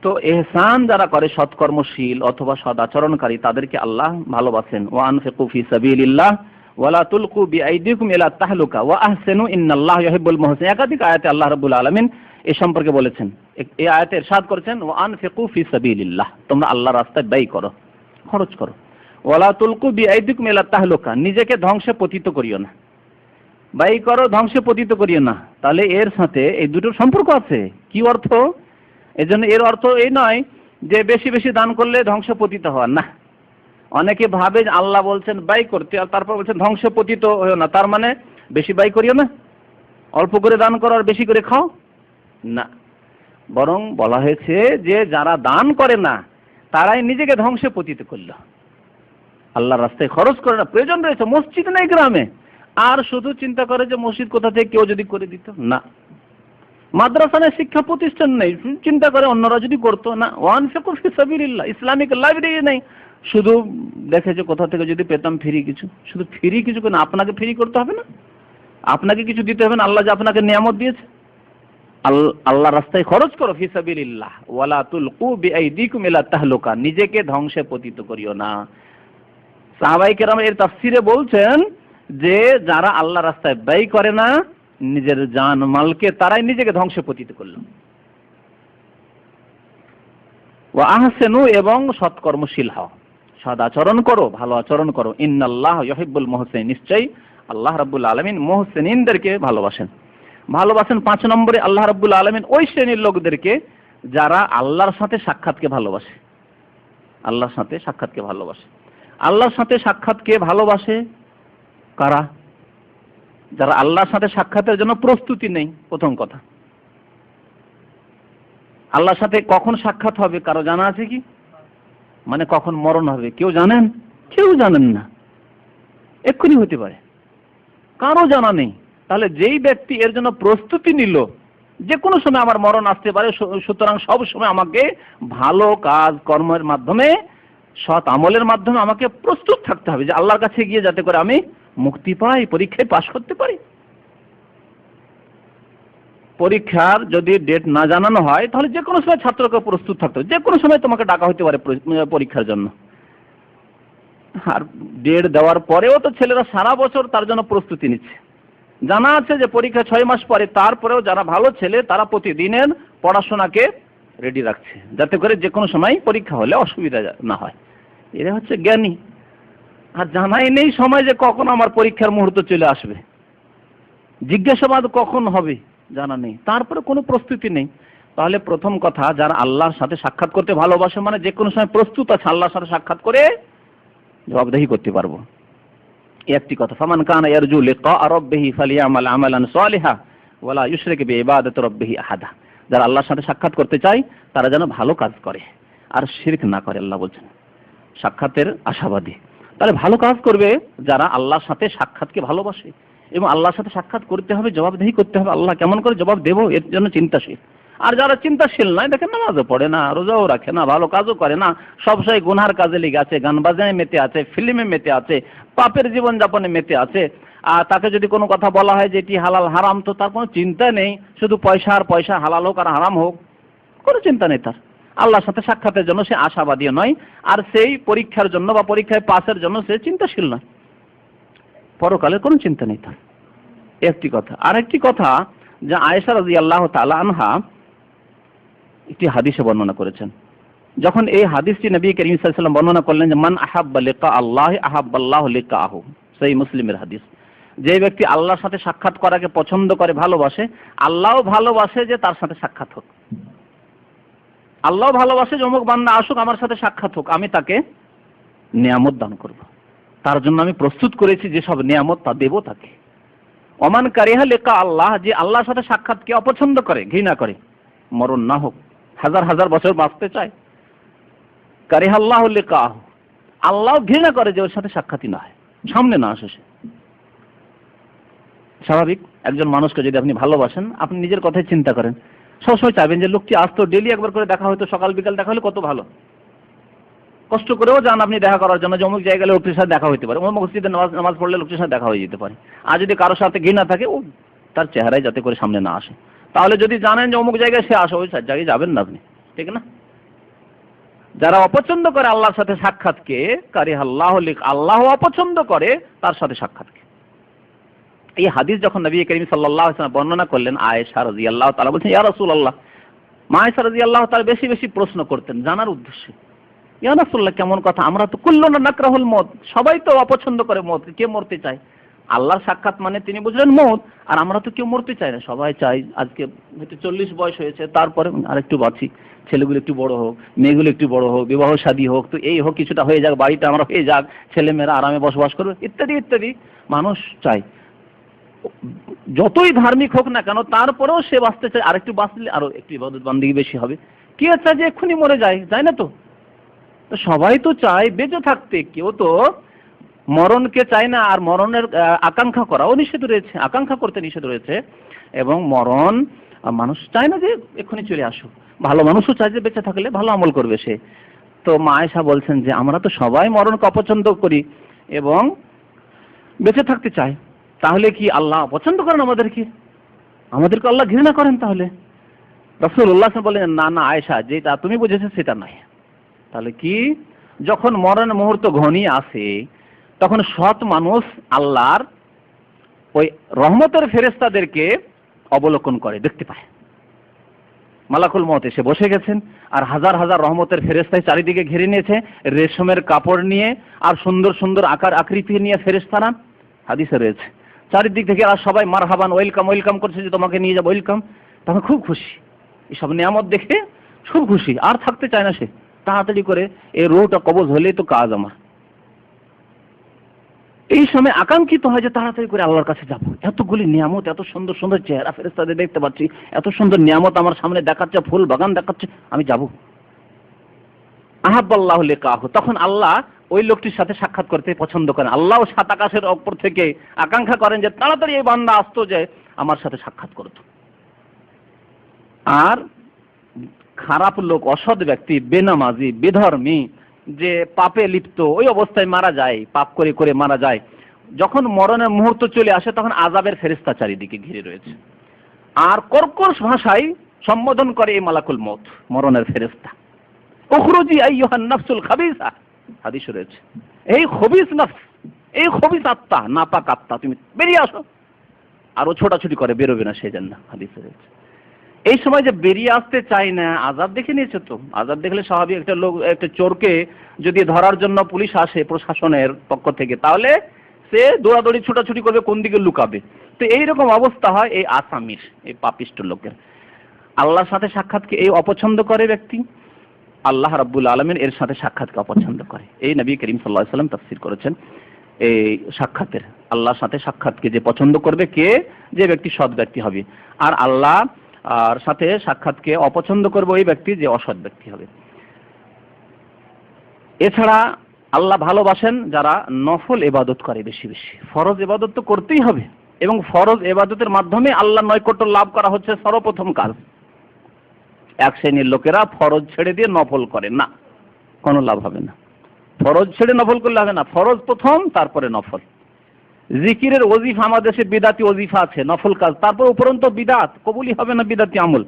তো ইহসান যারা করে, সৎকর্মশীল অথবা সদাচরণকারী, তাদেরকে আল্লাহ ভালোবাসেন। ওয়া আনফিকু ফি সাবিলিল্লাহ ওয়া লা তুলকু বিআইদিকুম ইলা তাহলুকা ওয়া আহসিনু ইন্নাল্লাহা ইউহিব্বুল মুহসিনিন। একাধিক আয়াতে আল্লাহ রাব্বুল আলামিন এ সম্পর্কে বলেছেন। এই আয়াতে ইরশাদ করেছেন, ওয়া আনফিকু ফি সাবিলিল্লাহ, তোমরা আল্লাহর রাস্তায় ব্যয় করো, খরচ করো। ওয়া লা তুলকু বিআইদিকুম ইলা তাহলুকা, নিজেকে ধ্বংসে পতিত করিও না, ব্যয় করো, ধ্বংসে পতিত করিও না। তাহলে এর সাথে এই দুটোর সম্পর্ক আছে। কি অর্থ? এজন্য এর অর্থ এই নয় যে বেশি বেশি দান করলে ধ্বংস পতিত হওয়া, না। অনেকে ভাবে যে আল্লাহ বলছেন ব্যয় করতে, আর তারপর বলছেন ধ্বংস পতিত হয়েও না, তার মানে বেশি ব্যয় করিও না, অল্প করে দান করো আর বেশি করে খাও, না। বরং বলা হয়েছে যে যারা দান করে না তারাই নিজেকে ধ্বংসে পতিত করলো, আল্লাহর রাস্তায় খরচ করে না। প্রয়োজন রয়েছে, মসজিদ নেই গ্রামে, আর শুধু চিন্তা করে যে মসজিদ কোথা থেকে কেউ যদি করে দিত, না। মাদ্রাসা নেই, শিক্ষা প্রতিষ্ঠান নেই, চিন্তা করে অন্যরা যদি করতো, না। ওয়ানফিকু ফি সাবিলিল্লাহ, ইসলামিক লাইব্রেরি নেই, শুধু দেখেছে কোথা থেকে যদি পেতাম ফ্রি কিছু, শুধু ফ্রি কিছু না, আপনাকে ফ্রি করতে হবে না, আপনাকে কিছু দিতে হবে না, আল্লাহ যে আপনাকে নিয়ামত দিয়েছে। আল্লাহ রাস্তায় খরচ করো, ফি সাবিলিল্লাহ ওয়ালা তুলকু বিআইদিকুম ইলা তাহলুকা, নিজেকে ধ্বংসে পতিত করিও না। সাহাবায়ে কেরাম এর তাফসিরে বলছেন যে যারা আল্লাহ রাস্তায় ব্যয় করে না নিজের জান মালকে, তারাই নিজেকে ধ্বংসে পতিত করলো। ওয়া আহসিনু, এবং সৎকর্মশীল হও, সদ আচরণ করো, ভালো আচরণ করো। ইন্নাল্লাহ ইউহিব্বুল মুহসিনিন, নিশ্চয়ই আল্লাহ রাব্বুল আলামিন মুহসিনিনদেরকে ভালোবাসেন। ভালোবাসেন 5 নম্বরে আল্লাহ রাব্বুল আলামিন ওই শ্রেণীর লোকদেরকে যারা আল্লাহর সাথে সাক্ষাৎকে ভালোবাসে, আল্লাহর সাথে সাক্ষাৎকে ভালোবাসে। আল্লাহর সাথে সাক্ষাৎকে ভালোবাসে কারা? যারা আল্লাহর সাথে সাক্ষাতের জন্য প্রস্তুতি নেই। প্রথম কথা, আল্লাহর সাথে কখন সাক্ষাৎ হবে কারো জানা আছে কি? মানে কখন মরণ হবে কেউ জানেন? কেউ জানেন না, এক্ষুনি হতে পারে, কারো জানা নেই। তাহলে যেই ব্যক্তি এর জন্য প্রস্তুতি নিল যে কোনো সময় আমার মরণ আসতে পারে, সুতরাং সব সময় আমাকে ভালো কাজ কর্মের মাধ্যমে, সৎ আমলের মাধ্যমে আমাকে প্রস্তুত থাকতে হবে যে আল্লাহর কাছে গিয়ে যাতে করে আমি মুক্তি পাই, পরীক্ষায় পাশ করতে পারি। পরীক্ষার যদি ডেট না জানানো হয় তাহলে যে কোনো সময় ছাত্রকে প্রস্তুত থাকতে হবে, যে কোনো সময় তোমাকে ডাকা হতে পারে পরীক্ষার জন্য। আর ডেট দেওয়ার পরেও তো ছেলেরা সারা বছর তার জন্য প্রস্তুতি নিচ্ছে, জানা আছে যে পরীক্ষা 6 মাস পরে, তারপরেও যারা ভালো ছেলে তারা প্রতিদিনের পড়াশোনাকে রেডি রাখছে যাতে করে যে কোনো সময় পরীক্ষা হলে অসুবিধা না হয়। এরা হচ্ছে জ্ঞানী। আর জানাই নেই সময় যে কখন আমার পরীক্ষার মুহূর্ত চলে আসবে, জিজ্ঞাসাবাদ কখন হবে জানা নেই, তারপরে কোনো প্রস্তুতি নেই। তাহলে প্রথম কথা, যারা আল্লাহর সাথে সাক্ষাৎ করতে ভালোবাসে মানে যে কোনো সময় প্রস্তুত আছে আল্লাহর সাথে সাক্ষাৎ করে জবাবদিহি করতে পারবো, একটি কথা। ফামান কানা ইয়ারজু লিকা রাব্বিহি ফালিয়ামাল আমালান সালিহা ওয়ালা ইউশরিক বিইবাদাতি রাব্বিহি আহাদা। যারা আল্লাহর সাথে সাক্ষাৎ করতে চায় তারা যেন ভালো কাজ করে আর শিরক না করে। আল্লাহ বলছেন সাক্ষাতের আশাবাদী। তাহলে ভালো কাজ করবে যারা আল্লাহর সাথে সাক্ষাৎকে ভালোবাসে, এবং আল্লাহর সাথে সাক্ষাৎ করতে হবে, জবাবদিহি করতে হবে, আল্লাহ কেমন করে জবাব দেবো এর জন্য চিন্তাশীল। আর যারা চিন্তাশীল নয়, দেখেন নামাজও পড়ে না, রোজাও রাখে না, ভালো কাজও করে না, সবসময় গুনহার কাজে লেগে আছে, গান বাজনায় মেতে আছে, ফিল্মে মেতে আছে, পাপের জীবনযাপনে মেতে আছে। আর তাকে যদি কোনো কথা বলা হয় যে এটি হালাল হারাম, তো তার কোনো চিন্তা নেই, শুধু পয়সা আর পয়সা, হালাল হোক আর হারাম হোক, কোনো চিন্তা নেই তার। আল্লাহর সাথে সাক্ষাতের জন্য সে আশাবাদী নয়, আর সেই পরীক্ষার জন্য বা পরীক্ষায় পাসের জন্য সে চিন্তাশীল নয়, পরকালের কোনো চিন্তা নেই তার। একটি কথা। আরেকটি কথা, যে আয়েশা রাদিয়াল্লাহু তাআলা আনহা একটি হাদিসে বর্ণনা করেছেন। যখন এই হাদিসটি নবী করিম সাল্লাল্লাহু আলাইহি ওয়াসাল্লাম বর্ণনা করলেন যে মান আহাব্বা লিকা আল্লাহ আহাব্বাল্লাহু লিকাহু, সহিহ মুসলিমের হাদিস, যে ব্যক্তি আল্লাহর সাথে সাক্ষাৎ করাকে পছন্দ করে, ভালোবাসে, আল্লাহও ভালোবাসে যে তার সাথে সাক্ষাৎ হোক। আল্লাহ ভালোবাসে যে অমুক বান্দা আসুক আমার সাথে সাক্ষাৎ হোক, আমি তাকে নিয়ামত দান করব, তার জন্য আমি প্রস্তুত করেছি যে সব নিয়ামত তা দেব তাকে। ওমান কারিহা লিকা আল্লাহ, যে আল্লাহর সাথে সাক্ষাৎকে অপছন্দ করে, ঘৃণা করে, মরণ না হোক, হাজার হাজার বছর বাঁচতে চায়, কারিহা আল্লাহু লিকাহু, আল্লাহ ঘৃণা করে যে ওর সাথে সাক্ষাৎই না হয়, সামনে না আসে সে। স্বাভাবিক, একজন মানুষকে যদি আপনি ভালোবাসেন, আপনি নিজের কথাই চিন্তা করেন, সবসময় চাইবেন যে লোকটি আসতো, ডেলি একবার করে দেখা হয়তো, সকাল বিকাল দেখা হলে কত ভালো। কষ্ট করেও যান আপনি দেখা করার জন্য, যে অমুক জায়গায় লোকটির সাথে দেখা হইতে পারে, অমুক মসজিদে নামাজ পড়লে লোকটির সাথে দেখা হয়ে যেতে পারে। আর যদি কারোর সাথে ঘৃণা থাকে, ও তার চেহারায় যাতে করে সামনে না আসে। তাহলে যদি জানেন যে অমুক জায়গায় সে আসে, ওই জায়গায় যাবেন না আপনি, ঠিক না? যারা অপছন্দ করে আল্লাহর সাথে সাক্ষাৎকে, কারিহা আল্লাহু লিকা, আল্লাহ অপছন্দ করে তার সাথে সাক্ষাৎকে। এই হাদিস যখন নবী করিম সাল্লাল্লাহু আলাইহি ওয়াসাল্লাম বর্ণনা করলেন, আয়েশা রাদিয়াল্লাহু তাআলা বলছেন, ইয়া রাসূলুল্লাহ, মা আয়েশা রাদিয়াল্লাহু তাআলা বেশি বেশি প্রশ্ন করতেন জানার উদ্দেশ্যে, ইয়া রাসূলুল্লাহ কেমন কথা, আমরা তো কুল্লুনা নাকরাহুল মউত, সবাই তো অপছন্দ করে মউত, কে মরতে চায়? আল্লাহর সাক্ষাৎ মানে তিনি বুঝলেন মউত, আর আমরা তো কেউ মরতে চাই না, সবাই চাই আজকে হয়তো 40 বয়স হয়েছে, তারপরে আরেকটু বাঁচি, ছেলেগুলো একটু বড় হোক, মেয়েগুলো একটু বড় হোক, বিবাহ শাদী হোক, তো এই হোক, কিছুটা হয়ে যাক, বাড়িটা আমরা হয়ে যাক, ছেলেমেয়েরা আরামে বসবাস করবে, ইত্যাদি ইত্যাদি মানুষ চায়। যতই ধার্মিক হোক না কেন, তারপরেও সে বাঁচতে চায়, আরেকটু বাঁচলে আরো একটু ইবাদত বান্দেগী বেশি হবে। কি আচ্ছা যে এক্ষুনি মরে যায়, যায় না তো? সবাই তো চায় বেঁচে থাকতে, কেউ তো মরণকে চায় না। আর মরণের আকাঙ্ক্ষা করাও নিষেধ রয়েছে, আকাঙ্ক্ষা করতে নিষেধ রয়েছে। এবং মরণ মানুষ চায় না যে এক্ষুনি চলে আসুক, ভালো মানুষও চায় যে বেঁচে থাকলে ভালো আমল করবে সে। তো মা আয়েশা বলছেন যে আমরা তো সবাই মরণকে অপছন্দ করি এবং বেঁচে থাকতে চাই, তাহলে কি আল্লাহ পছন্দ করেন আমাদেরকে? আমাদেরকে আল্লাহ ঘৃণা করেন? তাহলে রাসূলুল্লাহ বলেন, না না আয়েশা, যেটা তুমি বুঝেছো সেটা নয়। তাহলে কি? যখন মরণের মুহূর্ত ঘনিয়ে আসে, তখন সৎ মানুষ আল্লাহর ওই রহমতের ফেরেশতাদেরকে অবলোকন করে, দেখতে পায়। মালাকুল মউত এসে বসে গেছেন, আর হাজার হাজার রহমতের ফেরেশতা চারিদিকে ঘিরে নিয়েছে, রেশমের কাপড় নিয়ে আর সুন্দর সুন্দর আকার আকৃতি নিয়ে ফেরেশতারা, হাদিসে রয়েছে, চারিদিক থেকে আর সবাই মারহাবান, ওয়েলকাম ওয়েলকাম করছে যে তোমাকে নিয়ে যাব, ওয়েলকাম। তখন খুব খুশি, এইসব নিয়ামত দেখে খুব খুশি, আর থাকতে চায় না সে, তাড়াতাড়ি করে এই রূহটা কবজ হলেই তো কাজ আমার। এই সময় আকাঙ্ক্ষিত হয় যে তাড়াতাড়ি করে আল্লাহর কাছে যাব, এতগুলি নিয়ামত, এত সুন্দর সুন্দর চেহারা ফেরেশতাদের দেখতে পাচ্ছি, এত সুন্দর নিয়ামত আমার সামনে দেখাচ্ছে, ফুল বাগান দেখাচ্ছে, আমি যাব। আহাব্বাল্লাহু লিকাহু, তখন আল্লাহ ওই লোকটির সাথে সাক্ষাৎ করতে পছন্দ করেন। আল্লাহ সাত আকাশের উপর থেকে আকাঙ্ক্ষা করেন যে তাড়াতাড়ি এই বান্দা আসতো যে আমার সাথে সাক্ষাৎ করতো। আর খারাপ লোক, অসৎ ব্যক্তি, বেনামাজি, বেধর্মী, যে পাপে লিপ্ত, ওই অবস্থায় মারা যায়, পাপ করে করে মারা যায়, যখন মরণের মুহূর্ত চলে আসে তখন আযাবের ফেরেশতা চারিদিকে ঘিরে রয়েছে, আর কর্কশ ভাষায় সম্বোধন করে এই মালাকুল মউত, মরণের ফেরেশতা। উখরুজি আইয়ুহান নাফসুল খাবিসা, হাদিস রয়েছে, এই খবিস নফস, এই খবিস আত্মা, নাপাক আত্মা, তুমি বেরিয়ে আসো। আর ও ছোটাছুটি করে, বেরোবে না, সেই জন্য হাদিসে রয়েছে। এই সময় যে বেরিয়ে আসতে চাই না, আযাব দেখে নিয়েছে তো, আযাব দেখলে স্বাভাবিক, একটা লোক, একটা চোরকে যদি ধরার জন্য পুলিশ আসে প্রশাসনের পক্ষ থেকে, তাহলে সে দৌড়াদৌড়ি ছোটাছুটি করবে, কোন দিকে লুকাবে। তো এইরকম অবস্থা হয় এই আসামির, এই পাপিষ্ট লোকের। আল্লাহর সাথে সাক্ষাৎকে এই অপছন্দ করে ব্যক্তি, আল্লাহ রাব্বুল আলামিন এর সাথে সাক্ষাৎকে অপছন্দ করে। এই নবী করিম সাল্লাল্লাহু আলাইহি ওয়াসাল্লাম তাফসীর করেছেন এই সাক্ষাতের, আল্লাহর সাথে সাক্ষাৎকে যে পছন্দ করবে কে, যে ব্যক্তি সৎ ব্যক্তি হবে, আর আল্লাহ আর সাথে সাক্ষাৎকে অপছন্দ করবে ওই ব্যক্তি যে অসৎ ব্যক্তি হবে। এছাড়া আল্লাহ ভালোবাসেন যারা নফল ইবাদত করে বেশি বেশি। ফরজ ইবাদত তো করতেই হবে, এবং ফরজ ইবাদতের মাধ্যমে আল্লাহ নৈকট্য লাভ করা হচ্ছে সর্বপ্রথম কাজ। এক শ্রেণীর লোকেরা ফরজ ছেড়ে দিয়ে নফল করে না, কোনো লাভ হবে না। ফরজ ছেড়ে নফল করলে হবে না, ফরজ প্রথম, তারপরে নফল। জিকিরের ওজিফা, আমাদের দেশে বিদাতি ওজিফা আছে, নফল কাজ, তারপর উপরন্ত বিদাত, কবুলই হবে না বিদাতি আমল।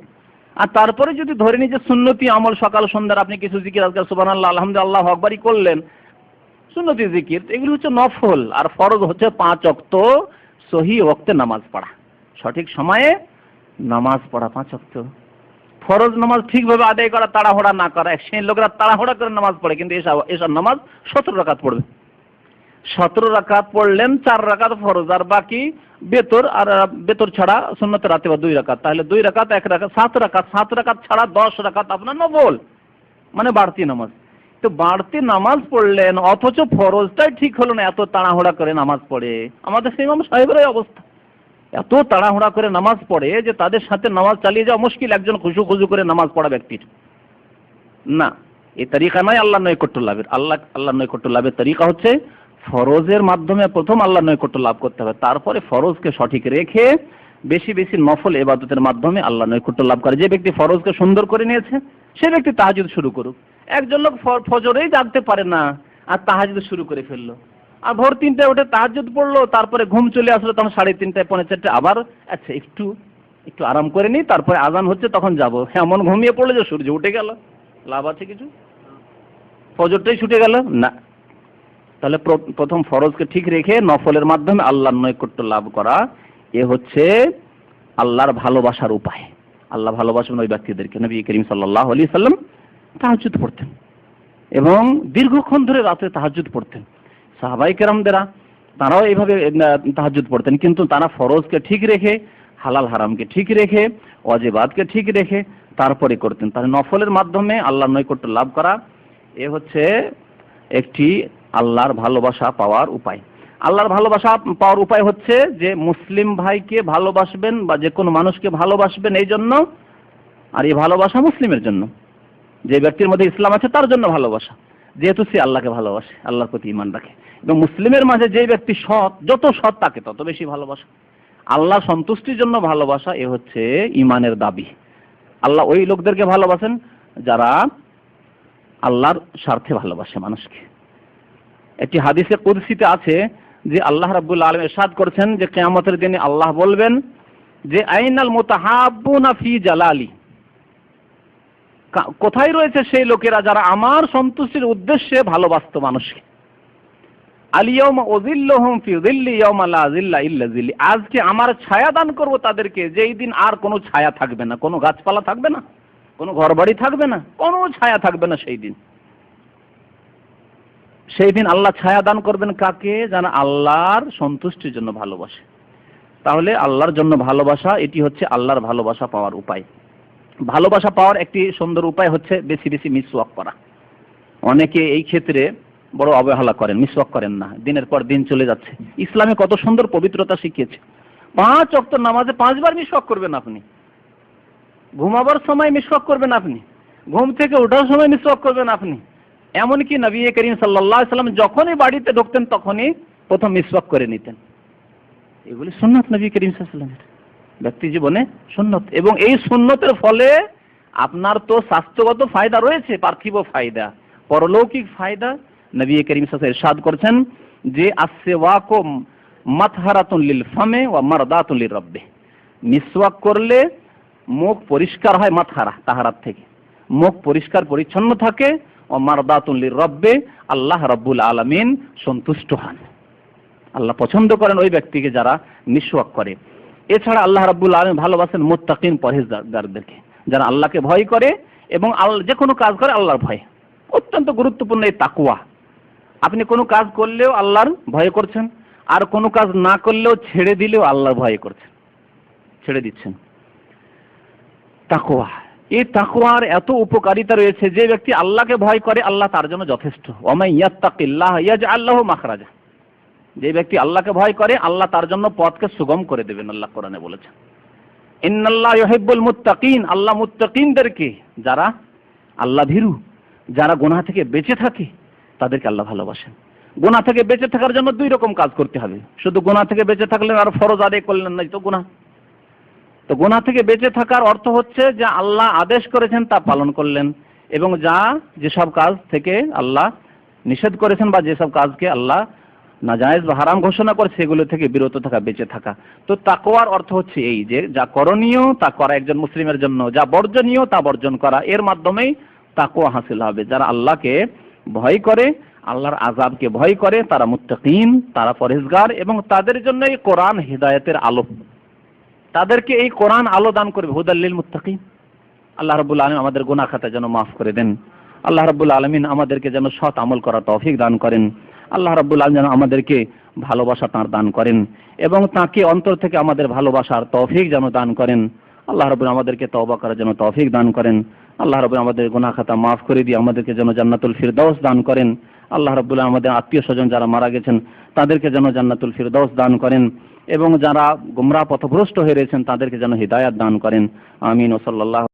আর তারপরে যদি ধরে নিই যে সুন্নতি আমল, সকাল সন্ধ্যার আপনি কিছু জিকির, আজকাল সুবহানাল্লাহ, আলহামদুলিল্লাহ, আল্লাহু আকবারই করলেন, সুন্নতি জিকির, এগুলো হচ্ছে নফল। আর ফরজ হচ্ছে 5 ওয়াক্ত সহি ওয়াক্তে নামাজ পড়া, সঠিক সময়ে নামাজ পড়া 5 ওয়াক্ত। ফরজ নামাজ ঠিকভাবে আদায় করা, তাড়াহুড়া না করা। এক শ্রেণীর লোকেরা তাড়াহুড়া করে নামাজ পড়ে, কিন্তু এসব নামাজ 17 রাকাত পড়বে। 17 রাকাত পড়লেন, 4 রাকাত ফরজ, আর বাকি বেতর, আর বেতর ছাড়া সুন্নতে রাতে বা 2 রাকাত, তাহলে 2 রাকাত, 1 রাকাত, 7 রাকাত, 7 রাকাত ছাড়া 10 রাকাত আপনার নফল, মানে বাড়তি নামাজ। তো বাড়তি নামাজ পড়লেন, অথচ ফরজটাই ঠিক হলো না, এত তাড়াহুড়া করে নামাজ পড়ে। আমাদের সেই ইমাম সাহেবের অবস্থা, এত তাড়াহুড়া করে নামাজ পড়ে যে তাদের সাথে নামাজ চালিয়ে যাওয়া মুশকিল, একজন খুশু খুশু করে নামাজ পড়া ব্যক্তির। না, এই তরিকা নয় আল্লাহ নৈকট্য লাভের। আল্লাহ নৈকট্য লাভের তরিকা হচ্ছে ফরজের মাধ্যমে প্রথম আল্লাহ নৈকট্য লাভ করতে হবে, তারপরে ফরজকে সঠিক রেখে বেশি বেশি নফল ইবাদতের মাধ্যমে আল্লাহ নৈকট্য লাভ করে। যে ব্যক্তি ফরজকে সুন্দর করে নিয়েছে, সে ব্যক্তি তাহাজ্জুদ শুরু করুক। একজন লোক ফজরেই জাগতে পারে না, আর তাহাজ্জুদ শুরু করে ফেললো, আর ভোর 3টায় উঠে তাহাজ্জুদ পড়লো, তারপরে ঘুম চলে আসলো তখন 3:30, 3:45 আবার আচ্ছা একটু আরাম করে নিই, তারপরে আজান হচ্ছে তখন যাব। এমন ঘুমিয়ে পড়লো যে সূর্য উঠে গেল, লাভ আছে কিছু? ফজরটাই ছুটে গেল না। তাহলে প্রথম ফরজকে ঠিক রেখে নফলের মাধ্যমে আল্লাহর নৈকট্য লাভ করা, এ হচ্ছে আল্লাহর ভালোবাসার উপায়। আল্লাহ ভালোবাসেন ওই ব্যক্তিদেরকে। নবী করিম সাল্লাল্লাহু আলাইহি সাল্লাম তাহাজ্জুদ পড়তেন এবং দীর্ঘক্ষণ ধরে রাতে তাহাজ্জুদ পড়তেন। সাহাবায়ে কেরামদেরা তারাও এইভাবে তাহাজ্জুদ পড়তেন, কিন্তু তারা ফরজকে ঠিক রেখে, হালাল হারামকে ঠিক রেখে, ওয়াজিবাতকে ঠিক রেখে তারপরে করতেন। তাহলে নফলের মাধ্যমে আল্লাহর নৈকট্য লাভ করা, এ হচ্ছে একটি আল্লাহর ভালোবাসা পাওয়ার উপায়। আল্লাহর ভালোবাসা পাওয়ার উপায় হচ্ছে যে মুসলিম ভাইকে ভালোবাসবেন বা যে কোনো মানুষকে ভালোবাসবেন এই জন্য, আর এই ভালোবাসা মুসলিমের জন্য, যে ব্যক্তির মধ্যে ইসলাম আছে তার জন্য ভালোবাসা, যেহেতু সে আল্লাহকে ভালোবাসে, আল্লাহর প্রতি ঈমান রাখে। এবং মুসলিমের মাঝে যে ব্যক্তি সৎ, যত সৎ তাকে তত বেশি ভালোবাসা। আল্লাহ সন্তুষ্টির জন্য ভালোবাসা, এ হচ্ছে ঈমানের দাবি। আল্লাহ ওই লোকদেরকে ভালোবাসেন যারা আল্লাহর স্বার্থে ভালোবাসে মানুষকে। একটি হাদিসে কুদসিতে আছে যে আল্লাহ রাব্বুল আলামিন ইরশাদ করেছেন যে কিয়ামতের দিনে আল্লাহ বলবেন যে আইনাল মুতাহাব্বুনা ফি জালালি, কোথায় রয়েছে সেই লোকেরা যারা আমার সন্তুষ্টির উদ্দেশ্যে ভালোবাসতো মানুষকে। আলিয়াউমা উযিল্লুহুম ফি যিল্লি ইয়াওমা লা যিল্লা ইল্লা যিল্লি, আজকে আমার ছায়া দান করব তাদেরকে, যেই দিন আর কোনো ছায়া থাকবে না, কোনো গাছপালা থাকবে না, কোনো ঘরবাড়ি থাকবে না, কোনো ছায়া থাকবে না। সেই দিন আল্লাহ ছায়া দান করবেন কাকে? যারা আল্লাহর সন্তুষ্টির জন্য ভালোবাসে। তাহলে আল্লাহর জন্য ভালোবাসা, এটি হচ্ছে আল্লাহর ভালোবাসা পাওয়ার উপায়। ভালোবাসা পাওয়ার একটি সুন্দর উপায় হচ্ছে বেশি বেশি মিসওয়াক করা। অনেকে এই ক্ষেত্রে বড় অবহেলা করেন, মিসওয়াক করেন না, দিনের পর দিন চলে যাচ্ছে। ইসলামে কত সুন্দর পবিত্রতা শিখিয়েছে। 5 ওয়াক্ত নামাজে 5 বার মিসওয়াক করবেন আপনি, ঘুমাবার সময় মিসওয়াক করবেন আপনি, ঘুম থেকে ওঠার সময় মিসওয়াক করবেন আপনি। এমনকি নবী করিম সাল্লাল্লাহু আলাইহি সাল্লাম যখনই বাড়িতে ঢুকতেন তখনই প্রথম মিসওয়াক করে নিতেন। এগুলি সুন্নাত নবী করিম সাল্লাল্লাহু আলাইহি সাল্লামের ব্যক্তি জীবনে সুন্নত। এবং এই সুন্নতের ফলে আপনার তো স্বাস্থ্যগত ফায়দা রয়েছে, পার্থিব ফায়দা, পরলৌকিক ফায়দা। নবী করিম সাল্লাল্লাহু আলাইহি ওয়াসাল্লাম ইরশাদ করেছেন যে আসওয়াকু মাতহারাতুন লিল ফামে ওয়া মারদাতুন লির রাব্বি। মিসওয়াক করলে মুখ পরিষ্কার হয়, মাতহারা তাহারাত থেকে, মুখ পরিষ্কার পরিচ্ছন্ন থাকে, ও মারদাতুন লির রাব্বি, আল্লাহ রাব্বুল আলামিন সন্তুষ্ট হন, আল্লাহ পছন্দ করেন ওই ব্যক্তিকে যারা মিসওয়াক করে। এছাড়া আল্লাহ রাব্বুল আলামিন ভালোবাসেন মুত্তাকিন, পরহেজগারদেরকে, যারা আল্লাহকে ভয় করে এবং যে কোনো কাজ করে আল্লাহর ভয়। অত্যন্ত গুরুত্বপূর্ণ এই তাকওয়া। আপনি কোনো কাজ করলেও আল্লাহর ভয় করছেন, আর কোনো কাজ না করলেও ছেড়ে দিলেও আল্লাহর ভয় করছেন, ছেড়ে দিচ্ছেন। তাকওয়া, এই তাকওয়ার এত উপকারিতা রয়েছে। যে ব্যক্তি আল্লাহকে ভয় করে আল্লাহ তার জন্য যথেষ্ট। ওয়ামান ইয়াত্তাকিল্লাহ ইয়াজআল লাহু মাখরাজা। যে ব্যক্তি আল্লাহকে ভয় করে আল্লাহ তার জন্য পথকে সুগম করে দেবেন, আল্লাহ কোরআনে বলেছেন। ইন্নাল্লাহ ইউহিব্বুল মুত্তাকিন, আল্লাহ মুত্তাকিনদেরকে, যারা আল্লাহ ভীরু, যারা গুনাহ থেকে বেঁচে থাকে তাদেরকে আল্লাহ ভালোবাসেন। গুনাহ থেকে বেঁচে থাকার জন্য 2 রকম কাজ করতে হবে। শুধু গুনাহ থেকে বেঁচে থাকলেন আর ফরজ আদায় করলেন না, তো গুনাহ। তো গুনাহ থেকে বেঁচে থাকার অর্থ হচ্ছে যে আল্লাহ আদেশ করেছেন তা পালন করলেন, এবং যেসব কাজ থেকে আল্লাহ নিষেধ করেছেন বা যেসব কাজকে আল্লাহ নাজায়েজ বা হারাম ঘোষণা করে সেগুলো থেকে বিরত থাকা, বেঁচে থাকা। তো তাকওয়ার অর্থ হচ্ছে এই যে যা করণীয় তা করা একজন মুসলিমের জন্য, যা বর্জনীয় তা বর্জন করা। এর মাধ্যমেই তাকওয়া হাসিল হবে। যারা আল্লাহকে ভয় করে, আল্লাহর আযাবকে ভয় করে, তারা মুত্তাকিন, তারা পরহেজগার, এবং তাদের জন্য এই কোরআন হিদায়াতের আলো। তাদেরকে এই কোরআন আলো দান করবে, হুদাল লিল মুত্তাকিন। আল্লাহ রাব্বুল আলামিন আমাদের গুনাহ খাতা যেন মাফ করে দেন। আল্লাহ রাব্বুল আলামিন আমাদেরকে যেন সৎ আমল করার তৌফিক দান করেন। আল্লাহ রাব্বুল আলামিন যেন আমাদেরকে ভালোবাসা তাঁর দান করেন এবং তাঁকে অন্তর থেকে আমাদের ভালোবাসার তৌফিক যেন দান করেন। আল্লাহ রাব্বুল আমাদেরকে তওবা করার জন্য তৌফিক দান করেন। আল্লাহ রাব্বুল আমাদের গুনাহ খাতা মাফ করে দিয়ে আমাদেরকে যেন জান্নাতুল ফিরদাউস দান করেন। আল্লাহ রাব্বুল আমাদের আত্মীয় স্বজন যারা মারা গেছেন তাদেরকে যেন জান্নাতুল ফিরদাউস দান করেন, এবং যারা গোমরাহ পথভ্রষ্ট হয়ে রয়েছেন তাদেরকে যেন হিদায়াত দান করেন। আমিন। ওয়া সাল্লাল্লাহু